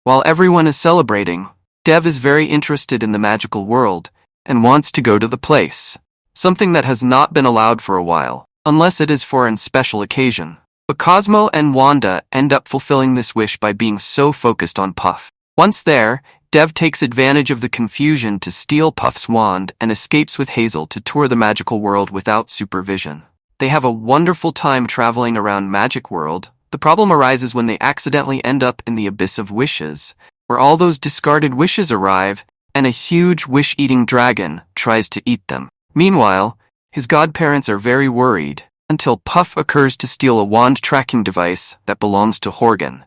While everyone is celebrating, Dev is very interested in the magical world and wants to go to the place, something that has not been allowed for a while, unless it is for a special occasion. But Cosmo and Wanda end up fulfilling this wish by being so focused on Puff. Once there, Dev takes advantage of the confusion to steal Puff's wand and escapes with Hazel to tour the magical world without supervision. They have a wonderful time traveling around Magic World. The problem arises when they accidentally end up in the Abyss of Wishes, where all those discarded wishes arrive, and a huge wish-eating dragon tries to eat them. Meanwhile, his godparents are very worried, until Puff occurs to steal a wand tracking device that belongs to Horgan.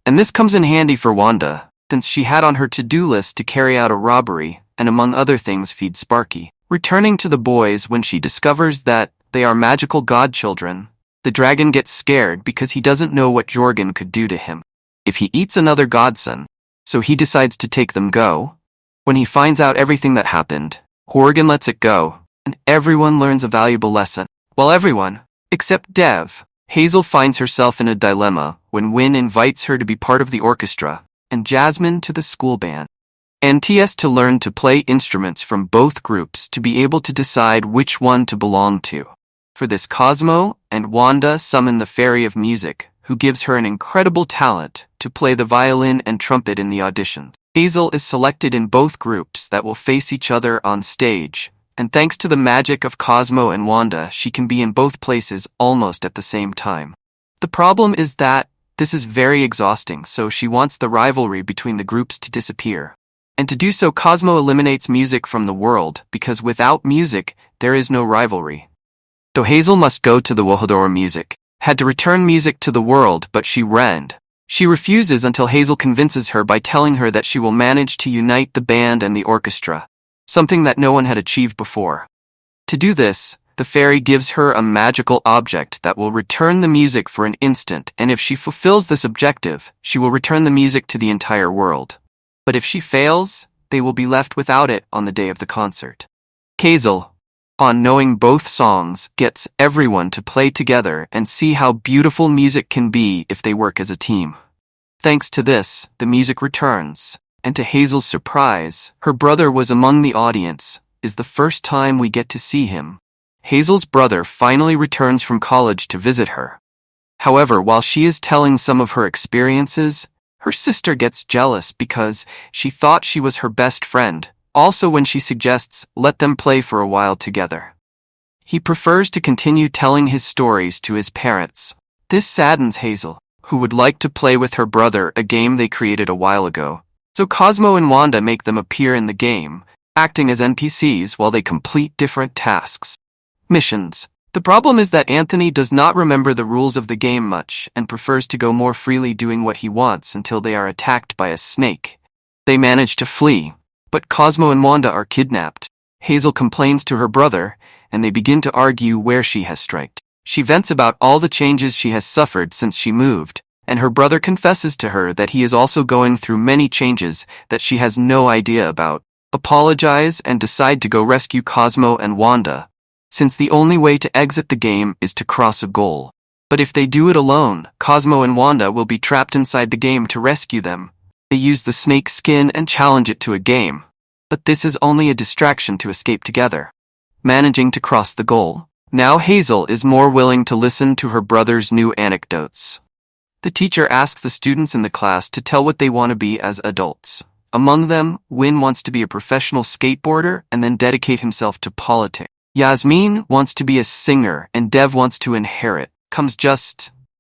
And this comes in handy for Wanda, since she had on her to-do list to carry out a robbery and among other things feed Sparky. Returning to the boys when she discovers that they are magical godchildren, the dragon gets scared because he doesn't know what Jorgen could do to him if he eats another godson, so he decides to take them go. When he finds out everything that happened, Horgan lets it go, and everyone learns a valuable lesson. While everyone, except Dev, Hazel finds herself in a dilemma when Wynn invites her to be part of the orchestra, and Jasmine to the school band. And TS to learn to play instruments from both groups to be able to decide which one to belong to. For this, Cosmo and Wanda summon the Fairy of Music, who gives her an incredible talent to play the violin and trumpet in the auditions. Hazel is selected in both groups that will face each other on stage, and thanks to the magic of Cosmo and Wanda, she can be in both places almost at the same time. The problem is that this is very exhausting, so she wants the rivalry between the groups to disappear. And to do so, Cosmo eliminates music from the world, because without music, there is no rivalry. So Hazel must go to the Wohodoro music, had to return music to the world, but she ran. She refuses until Hazel convinces her by telling her that she will manage to unite the band and the orchestra, something that no one had achieved before. To do this, the fairy gives her a magical object that will return the music for an instant, and if she fulfills this objective, she will return the music to the entire world. But if she fails, they will be left without it on the day of the concert. Hazel, on knowing both songs, gets everyone to play together and see how beautiful music can be if they work as a team. Thanks to this, the music returns, and to Hazel's surprise, her brother was among the audience, is the first time we get to see him. Hazel's brother finally returns from college to visit her. However, while she is telling some of her experiences, her sister gets jealous because she thought she was her best friend, also when she suggests let them play for a while together. He prefers to continue telling his stories to his parents. This saddens Hazel, who would like to play with her brother a game they created a while ago. So Cosmo and Wanda make them appear in the game, acting as NPCs while they complete different tasks. Missions. The problem is that Anthony does not remember the rules of the game much and prefers to go more freely doing what he wants until they are attacked by a snake. They manage to flee, but Cosmo and Wanda are kidnapped. Hazel complains to her brother, and they begin to argue where she has strayed. She vents about all the changes she has suffered since she moved, and her brother confesses to her that he is also going through many changes that she has no idea about. Apologize and decide to go rescue Cosmo and Wanda, since the only way to exit the game is to cross a goal. But if they do it alone, Cosmo and Wanda will be trapped inside the game to rescue them. They use the snake skin and challenge it to a game. But this is only a distraction to escape together. Managing to cross the goal. Now Hazel is more willing to listen to her brother's new anecdotes. The teacher asks the students in the class to tell what they want to be as adults. Among them, Win wants to be a professional skateboarder and then dedicate himself to politics. Yasmin wants to be a singer and Dev wants to inherit.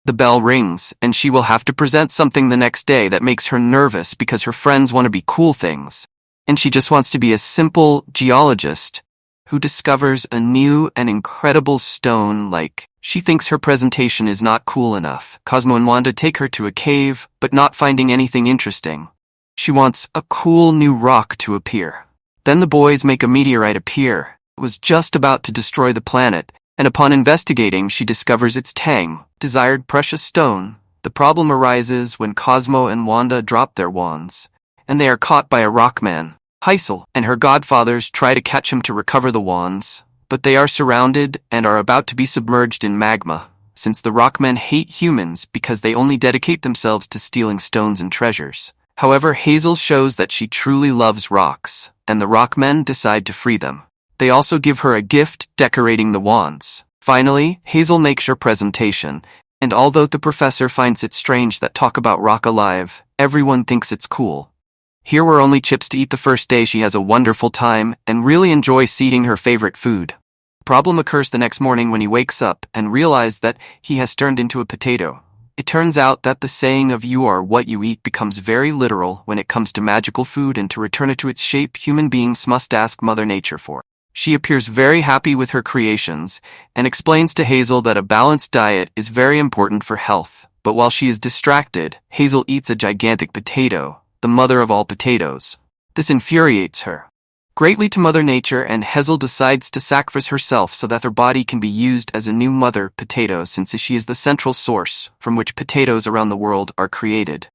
The bell rings and she will have to present something the next day that makes her nervous because her friends want to be cool things. And she just wants to be a simple geologist who discovers a new and incredible stone. She thinks her presentation is not cool enough. Cosmo and Wanda take her to a cave, but not finding anything interesting. She wants a cool new rock to appear. Then the boys make a meteorite appear. It was just about to destroy the planet, and upon investigating, she discovers its tang, desired precious stone. The problem arises when Cosmo and Wanda drop their wands, and they are caught by a rockman. Hazel and her godfathers try to catch him to recover the wands, but they are surrounded and are about to be submerged in magma, since the rockmen hate humans because they only dedicate themselves to stealing stones and treasures. However, Hazel shows that she truly loves rocks, and the rockmen decide to free them. They also give her a gift decorating the wands. Finally, Hazel makes her presentation, and although the professor finds it strange that talk about rock alive, everyone thinks it's cool. Here were only chips to eat the first day. She has a wonderful time and really enjoys eating her favorite food. Problem occurs the next morning when he wakes up and realizes that he has turned into a potato. It turns out that the saying of "you are what you eat" becomes very literal when it comes to magical food, and to return it to its shape, human beings must ask Mother Nature for. She appears very happy with her creations and explains to Hazel that a balanced diet is very important for health. But while she is distracted, Hazel eats a gigantic potato, the mother of all potatoes. This infuriates her greatly to Mother Nature, and Hazel decides to sacrifice herself so that her body can be used as a new mother potato, since she is the central source from which potatoes around the world are created.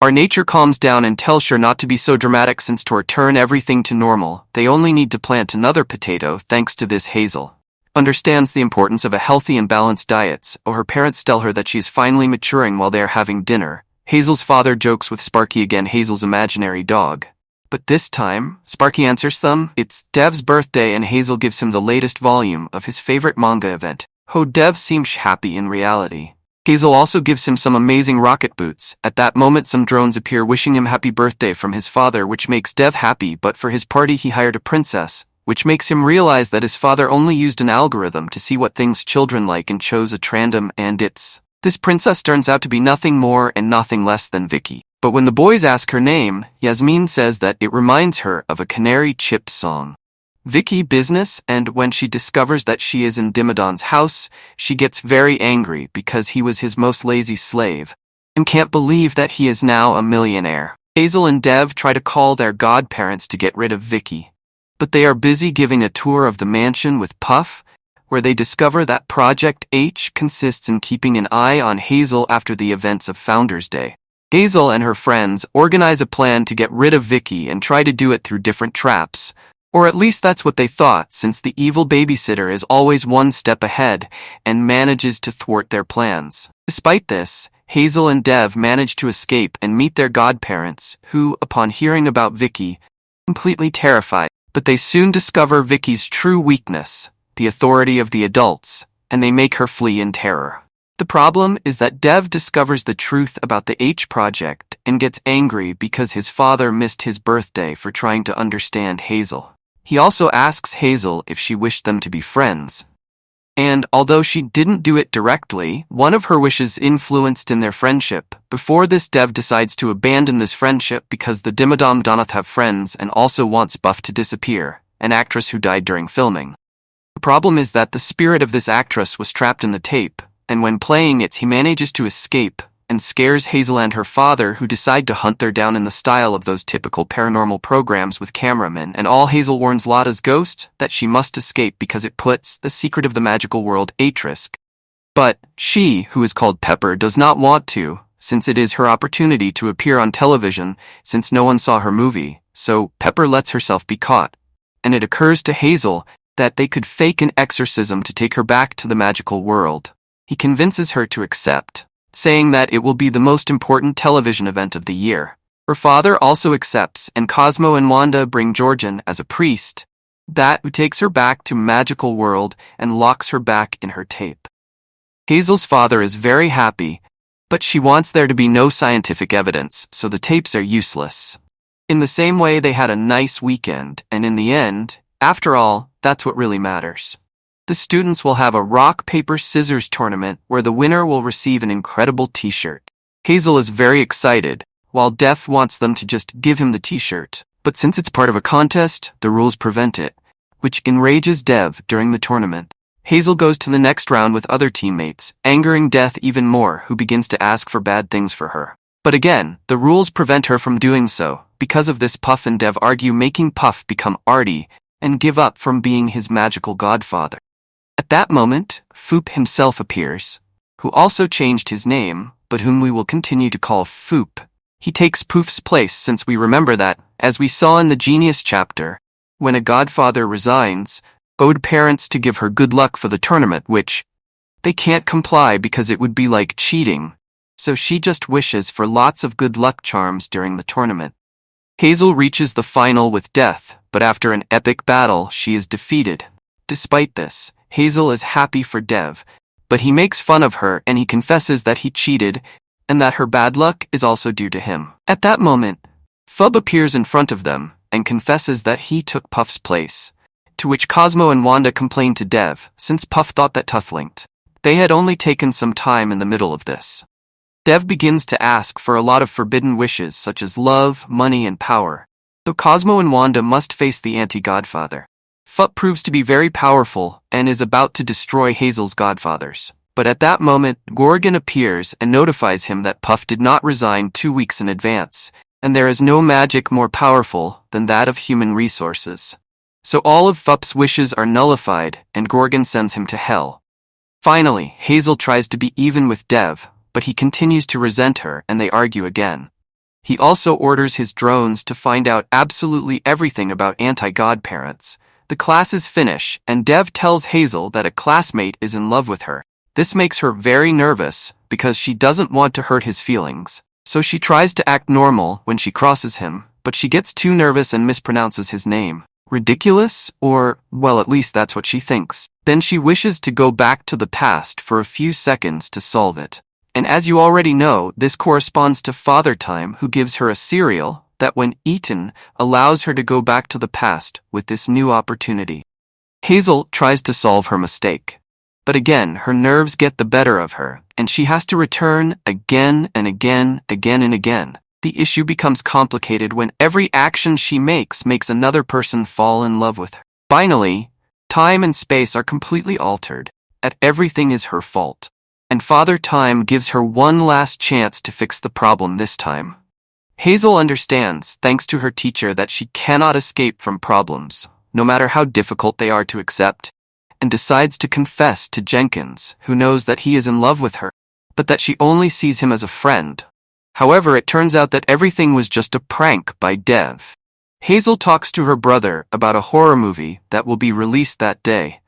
Our nature calms down and tells her not to be so dramatic, since to return everything to normal, they only need to plant another potato. Thanks to this, Hazel understands the importance of a healthy and balanced diet, or her parents tell her that she is finally maturing while they are having dinner. Hazel's father jokes with Sparky again, Hazel's imaginary dog. But this time, Sparky answers them. It's Dev's birthday and Hazel gives him the latest volume of his favorite manga event. Dev seems happy in reality. Hazel also gives him some amazing rocket boots. At that moment, some drones appear wishing him happy birthday from his father, which makes Dev happy, but for his party he hired a princess, which makes him realize that his father only used an algorithm to see what things children like and chose a random, and this princess turns out to be nothing more and nothing less than Vicky. But when the boys ask her name, Yasmin says that it reminds her of a Canary Chip song. Vicky business, and when she discovers that she is in Dimmadon's house, she gets very angry because he was his most lazy slave, and can't believe that he is now a millionaire. Hazel and Dev try to call their godparents to get rid of Vicky, but they are busy giving a tour of the mansion with Puff, where they discover that Project H consists in keeping an eye on Hazel after the events of Founders Day. Hazel and her friends organize a plan to get rid of Vicky and try to do it through different traps. Or at least that's what they thought, since the evil babysitter is always one step ahead and manages to thwart their plans. Despite this, Hazel and Dev manage to escape and meet their godparents, who, upon hearing about Vicky, completely terrified. But they soon discover Vicky's true weakness, the authority of the adults, and they make her flee in terror. The problem is that Dev discovers the truth about the H project and gets angry because his father missed his birthday for trying to understand Hazel. He also asks Hazel if she wished them to be friends. And although she didn't do it directly, one of her wishes influenced in their friendship. Before this, Dev decides to abandon this friendship because the Dimmadom Donath have friends and also wants Buff to disappear, an actress who died during filming. The problem is that the spirit of this actress was trapped in the tape, and when playing it he manages to escape and scares Hazel and her father, who decide to hunt her down in the style of those typical paranormal programs with cameramen, and all Hazel warns Lotta's ghost that she must escape because it puts the secret of the magical world at risk. But she, who is called Pepper, does not want to, since it is her opportunity to appear on television since no one saw her movie, so Pepper lets herself be caught. And it occurs to Hazel that they could fake an exorcism to take her back to the magical world. He convinces her to accept, saying that it will be the most important television event of the year. Her father also accepts, and Cosmo and Wanda bring Georgian as a priest, that who takes her back to magical world and locks her back in her tape. Hazel's father is very happy, but she wants there to be no scientific evidence, so the tapes are useless. In the same way, they had a nice weekend, and in the end, after all, that's what really matters. The students will have a rock, paper, scissors tournament where the winner will receive an incredible t-shirt. Hazel is very excited, while Dev wants them to just give him the t-shirt. But since it's part of a contest, the rules prevent it, which enrages Dev during the tournament. Hazel goes to the next round with other teammates, angering Dev even more, who begins to ask for bad things for her. But again, the rules prevent her from doing so. Because of this, Puff and Dev argue, making Puff become arty and give up from being his magical godfather. At that moment, Foop himself appears, who also changed his name, but whom we will continue to call Foop. He takes Poof's place, since we remember that, as we saw in the Genius chapter, when a godfather resigns, OddParents to give her good luck for the tournament, which they can't comply because it would be like cheating, so she just wishes for lots of good luck charms during the tournament. Hazel reaches the final with Death, but after an epic battle, she is defeated. Despite this, Hazel is happy for Dev, but he makes fun of her and he confesses that he cheated and that her bad luck is also due to him. At that moment, Fub appears in front of them and confesses that he took Puff's place, to which Cosmo and Wanda complain to Dev, since Puff thought that Tuthlinked. They had only taken some time in the middle of this. Dev begins to ask for a lot of forbidden wishes such as love, money, and power, though Cosmo and Wanda must face the anti-godfather. Fup proves to be very powerful and is about to destroy Hazel's godfathers. But at that moment, Gorgon appears and notifies him that Puff did not resign 2 weeks in advance, and there is no magic more powerful than that of human resources. So all of Fup's wishes are nullified, and Gorgon sends him to hell. Finally, Hazel tries to be even with Dev, but he continues to resent her and they argue again. He also orders his drones to find out absolutely everything about anti-godparents. The classes finish, and Dev tells Hazel that a classmate is in love with her. This makes her very nervous because she doesn't want to hurt his feelings. So she tries to act normal when she crosses him, but she gets too nervous and mispronounces his name. Ridiculous? Or, well, at least that's what she thinks. Then she wishes to go back to the past for a few seconds to solve it. And as you already know, this corresponds to Father Time, who gives her a cereal that when eaten allows her to go back to the past with this new opportunity. Hazel tries to solve her mistake, but again her nerves get the better of her, and she has to return again and again and again. The issue becomes complicated when every action she makes another person fall in love with her. Finally, time and space are completely altered, and everything is her fault. And Father Time gives her one last chance to fix the problem this time. Hazel understands, thanks to her teacher, that she cannot escape from problems, no matter how difficult they are to accept, and decides to confess to Jenkins, who knows that he is in love with her, but that she only sees him as a friend. However, it turns out that everything was just a prank by Dev. Hazel talks to her brother about a horror movie that will be released that day,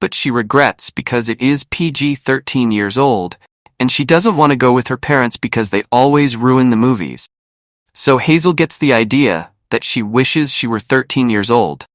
but she regrets because it is PG-13 years old, and she doesn't want to go with her parents because they always ruin the movies. So Hazel gets the idea that she wishes she were 13 years old.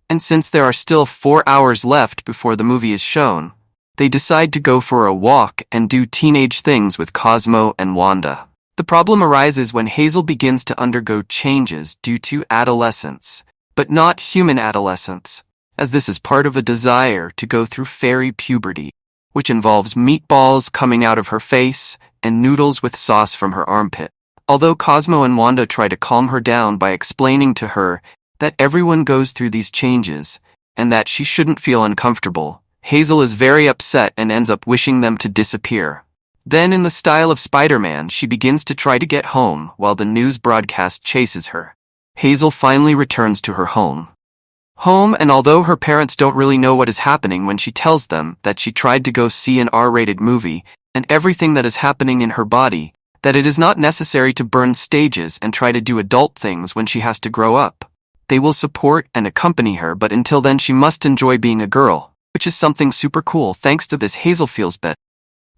And since there are still 4 hours left before the movie is shown, they decide to go for a walk and do teenage things with Cosmo and Wanda. The problem arises when Hazel begins to undergo changes due to adolescence, but not human adolescence, as this is part of a desire to go through fairy puberty, which involves meatballs coming out of her face and noodles with sauce from her armpit. Although Cosmo and Wanda try to calm her down by explaining to her that everyone goes through these changes and that she shouldn't feel uncomfortable, Hazel is very upset and ends up wishing them to disappear. Then, in the style of Spider-Man, she begins to try to get home while the news broadcast chases her. Hazel finally returns to her home. And although her parents don't really know what is happening when she tells them that she tried to go see an R-rated movie and everything that is happening in her body, that it is not necessary to burn stages and try to do adult things when she has to grow up. They will support and accompany her, but until then she must enjoy being a girl, which is something super cool. Thanks to this, Hazel feels better.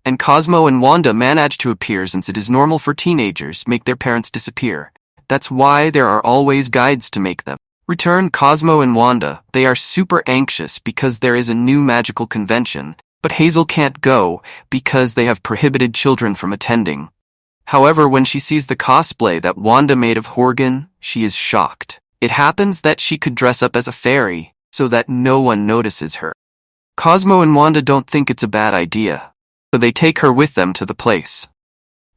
And Cosmo and Wanda manage to appear, since it is normal for teenagers make their parents disappear. That's why there are always guides to make them return. Cosmo and Wanda, they are super anxious because there is a new magical convention, but Hazel can't go because they have prohibited children from attending. However, when she sees the cosplay that Wanda made of Horgan, she is shocked. It happens that she could dress up as a fairy so that no one notices her. Cosmo and Wanda don't think it's a bad idea, so they take her with them to the place.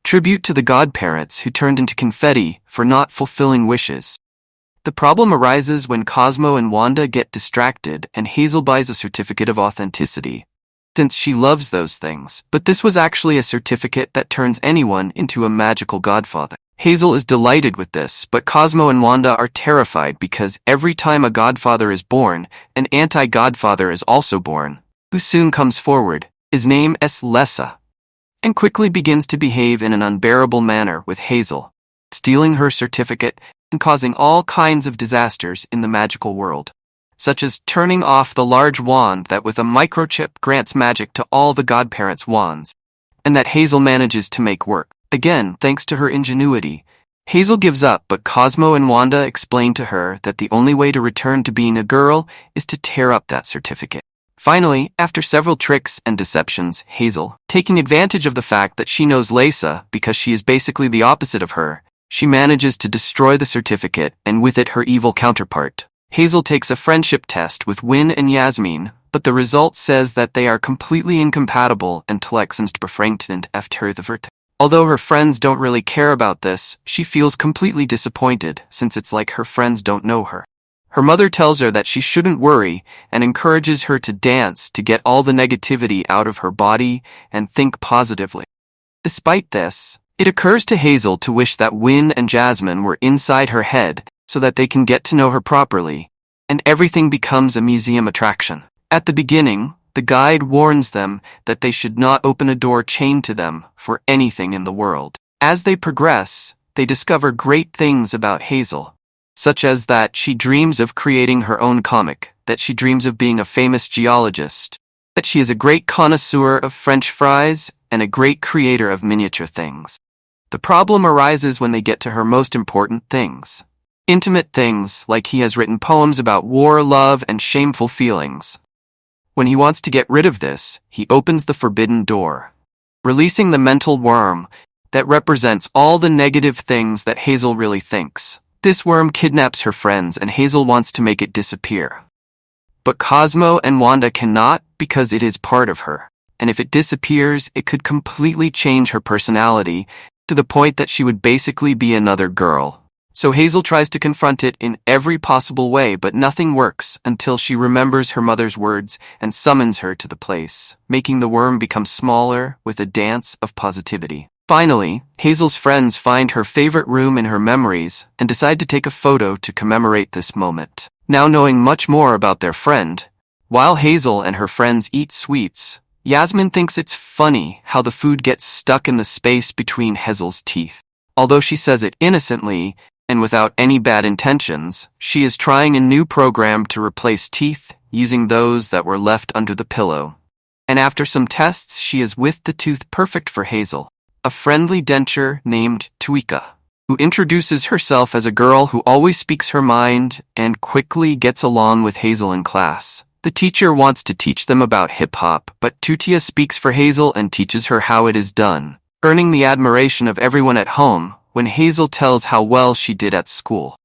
Tribute to the godparents who turned into confetti for not fulfilling wishes. The problem arises when Cosmo and Wanda get distracted and Hazel buys a certificate of authenticity, since she loves those things, but this was actually a certificate that turns anyone into a magical godfather. Hazel is delighted with this, but Cosmo and Wanda are terrified because every time a godfather is born, an anti-godfather is also born, who soon comes forward. His name is Lessa, and quickly begins to behave in an unbearable manner with Hazel, stealing her certificate and causing all kinds of disasters in the magical world, such as turning off the large wand that with a microchip grants magic to all the godparents' wands, and that Hazel manages to make work. Again, thanks to her ingenuity, Hazel gives up, but Cosmo and Wanda explain to her that the only way to return to being a girl is to tear up that certificate. Finally, after several tricks and deceptions, Hazel, taking advantage of the fact that she knows Lessa because she is basically the opposite of her, she manages to destroy the certificate and with it her evil counterpart. Hazel takes a friendship test with Win and Yasmin, but the result says that they are completely incompatible and teleximt befrankend efter the vert. Although her friends don't really care about this, she feels completely disappointed since it's like her friends don't know her. Her mother tells her that she shouldn't worry and encourages her to dance to get all the negativity out of her body and think positively. Despite this, it occurs to Hazel to wish that Win and Jasmine were inside her head so that they can get to know her properly, and everything becomes a museum attraction. At the beginning, the guide warns them that they should not open a door chained to them for anything in the world. As they progress, they discover great things about Hazel, such as that she dreams of creating her own comic, that she dreams of being a famous geologist, that she is a great connoisseur of French fries, and a great creator of miniature things. The problem arises when they get to her most important things. Intimate things, like he has written poems about war, love, and shameful feelings. When he wants to get rid of this, he opens the forbidden door, releasing the mental worm that represents all the negative things that Hazel really thinks. This worm kidnaps her friends and Hazel wants to make it disappear. But Cosmo and Wanda cannot because it is part of her, and if it disappears, it could completely change her personality to the point that she would basically be another girl. So Hazel tries to confront it in every possible way, but nothing works until she remembers her mother's words and summons her to the place, making the worm become smaller with a dance of positivity. Finally, Hazel's friends find her favorite room in her memories and decide to take a photo to commemorate this moment. Now knowing much more about their friend, while Hazel and her friends eat sweets, Yasmin thinks it's funny how the food gets stuck in the space between Hazel's teeth. Although she says it innocently, and without any bad intentions, she is trying a new program to replace teeth using those that were left under the pillow. And after some tests, she is with the tooth perfect for Hazel, a friendly denture named Tuika. who introduces herself as a girl who always speaks her mind and quickly gets along with Hazel in class. The teacher wants to teach them about hip-hop, but Tutia speaks for Hazel and teaches her how it is done, earning the admiration of everyone at home when Hazel tells how well she did at school.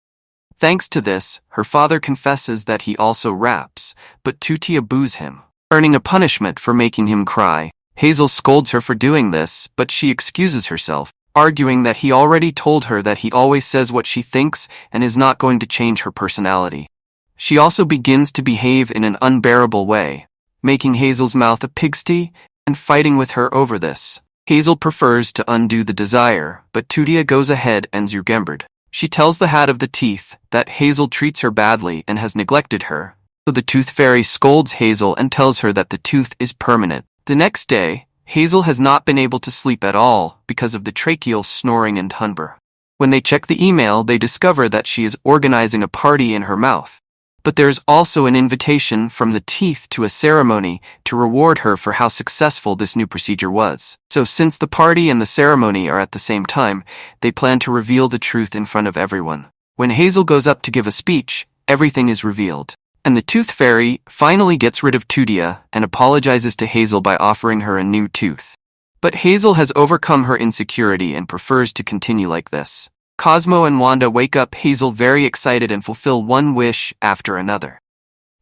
Thanks to this, her father confesses that he also raps, but Tutia boos him, earning a punishment for making him cry. Hazel scolds her for doing this, but she excuses herself, arguing that he already told her that he always says what she thinks and is not going to change her personality. She also begins to behave in an unbearable way, making Hazel's mouth a pigsty and fighting with her over this. Hazel prefers to undo the desire, but Tutia goes ahead and Zurgembered. She tells the Hat of the Teeth that Hazel treats her badly and has neglected her, so the Tooth Fairy scolds Hazel and tells her that the tooth is permanent. The next day, Hazel has not been able to sleep at all because of the tracheal snoring and humber. When they check the email, they discover that she is organizing a party in her mouth. But there's also an invitation from the teeth to a ceremony to reward her for how successful this new procedure was. So since the party and the ceremony are at the same time, they plan to reveal the truth in front of everyone. When Hazel goes up to give a speech, everything is revealed. And the Tooth Fairy finally gets rid of Tutia and apologizes to Hazel by offering her a new tooth. But Hazel has overcome her insecurity and prefers to continue like this. Cosmo and Wanda wake up Hazel very excited and fulfill one wish after another.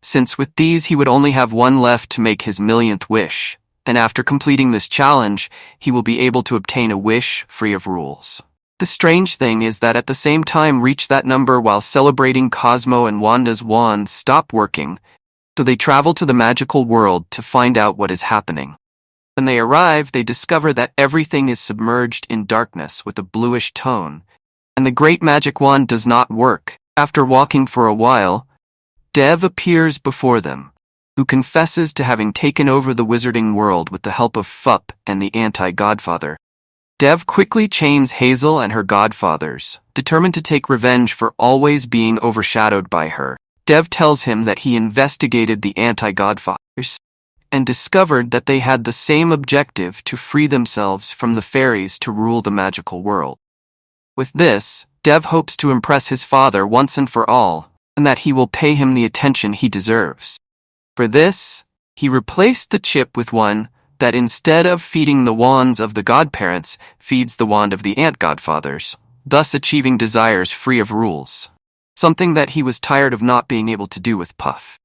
Since with these he would only have one left to make his millionth wish, and after completing this challenge, he will be able to obtain a wish free of rules. The strange thing is that at the same time reach that number while celebrating Cosmo and Wanda's wands stop working, so they travel to the magical world to find out what is happening. When they arrive, they discover that everything is submerged in darkness with a bluish tone, and the great magic wand does not work. After walking for a while, Dev appears before them, who confesses to having taken over the wizarding world with the help of Fup and the anti-godfather. Dev quickly chains Hazel and her godfathers, determined to take revenge for always being overshadowed by her. Dev tells him that he investigated the anti-godfathers and discovered that they had the same objective to free themselves from the fairies to rule the magical world. With this, Dev hopes to impress his father once and for all, and that he will pay him the attention he deserves. For this, he replaced the chip with one that instead of feeding the wands of the godparents, feeds the wand of the ant-godfathers, thus achieving desires free of rules, something that he was tired of not being able to do with Puff.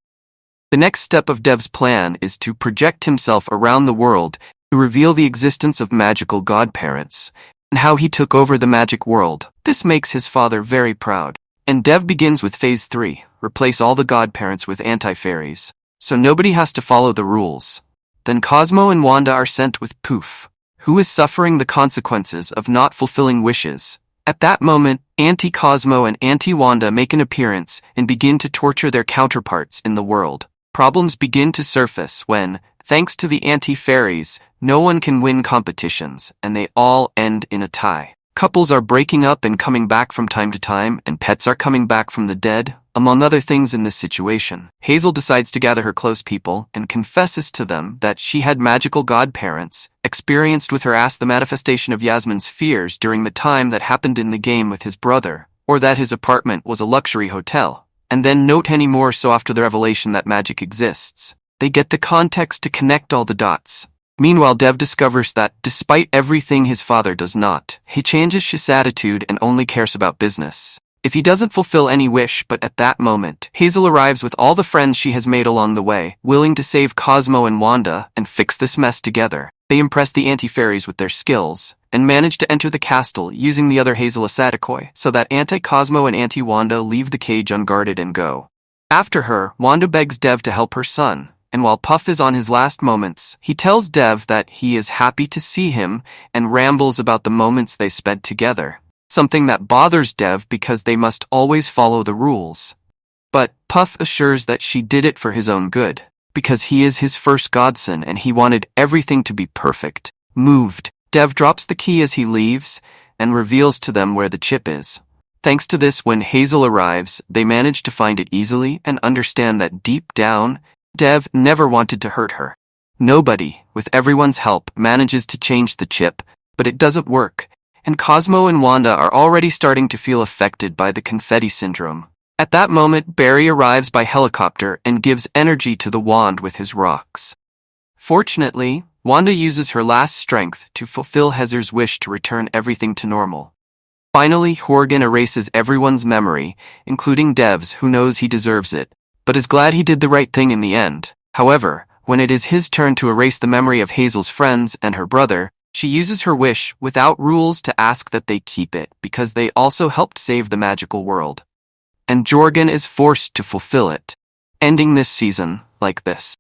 The next step of Dev's plan is to project himself around the world to reveal the existence of magical godparents, and how he took over the magic world. This makes his father very proud. And Dev begins with Phase 3, replace all the godparents with anti-fairies, so nobody has to follow the rules. Then Cosmo and Wanda are sent with Poof, who is suffering the consequences of not fulfilling wishes. At that moment, Auntie Cosmo and Auntie Wanda make an appearance and begin to torture their counterparts in the world. Problems begin to surface when, thanks to the anti-fairies, no one can win competitions, and they all end in a tie. Couples are breaking up and coming back from time to time, and pets are coming back from the dead, among other things in this situation. Hazel decides to gather her close people and confesses to them that she had magical godparents, experienced with her ass the manifestation of Yasmin's fears during the time that happened in the game with his brother, or that his apartment was a luxury hotel, and then note any more so after the revelation that magic exists. They get the context to connect all the dots. Meanwhile, Dev discovers that, despite everything his father does not, he changes his attitude and only cares about business. If he doesn't fulfill any wish, but at that moment, Hazel arrives with all the friends she has made along the way, willing to save Cosmo and Wanda and fix this mess together. They impress the anti-fairies with their skills, and manage to enter the castle using the other Hazel Asadikoi, so that Anti-Cosmo and Anti-Wanda leave the cage unguarded and go. After her, Wanda begs Dev to help her son, and while Puff is on his last moments, he tells Dev that he is happy to see him and rambles about the moments they spent together, something that bothers Dev because they must always follow the rules. But Puff assures that she did it for his own good, because he is his first godson and he wanted everything to be perfect. Moved, Dev drops the key as he leaves and reveals to them where the chip is. Thanks to this, when Hazel arrives, they manage to find it easily and understand that deep down, Dev never wanted to hurt her. Nobody, with everyone's help, manages to change the chip, but it doesn't work, and Cosmo and Wanda are already starting to feel affected by the confetti syndrome. At that moment, Barry arrives by helicopter and gives energy to the wand with his rocks. Fortunately, Wanda uses her last strength to fulfill Heather's wish to return everything to normal. Finally, Horgan erases everyone's memory, including Dev's, who knows he deserves it, but is glad he did the right thing in the end. However, when it is his turn to erase the memory of Hazel's friends and her brother, she uses her wish without rules to ask that they keep it because they also helped save the magical world. And Jorgen is forced to fulfill it, ending this season like this.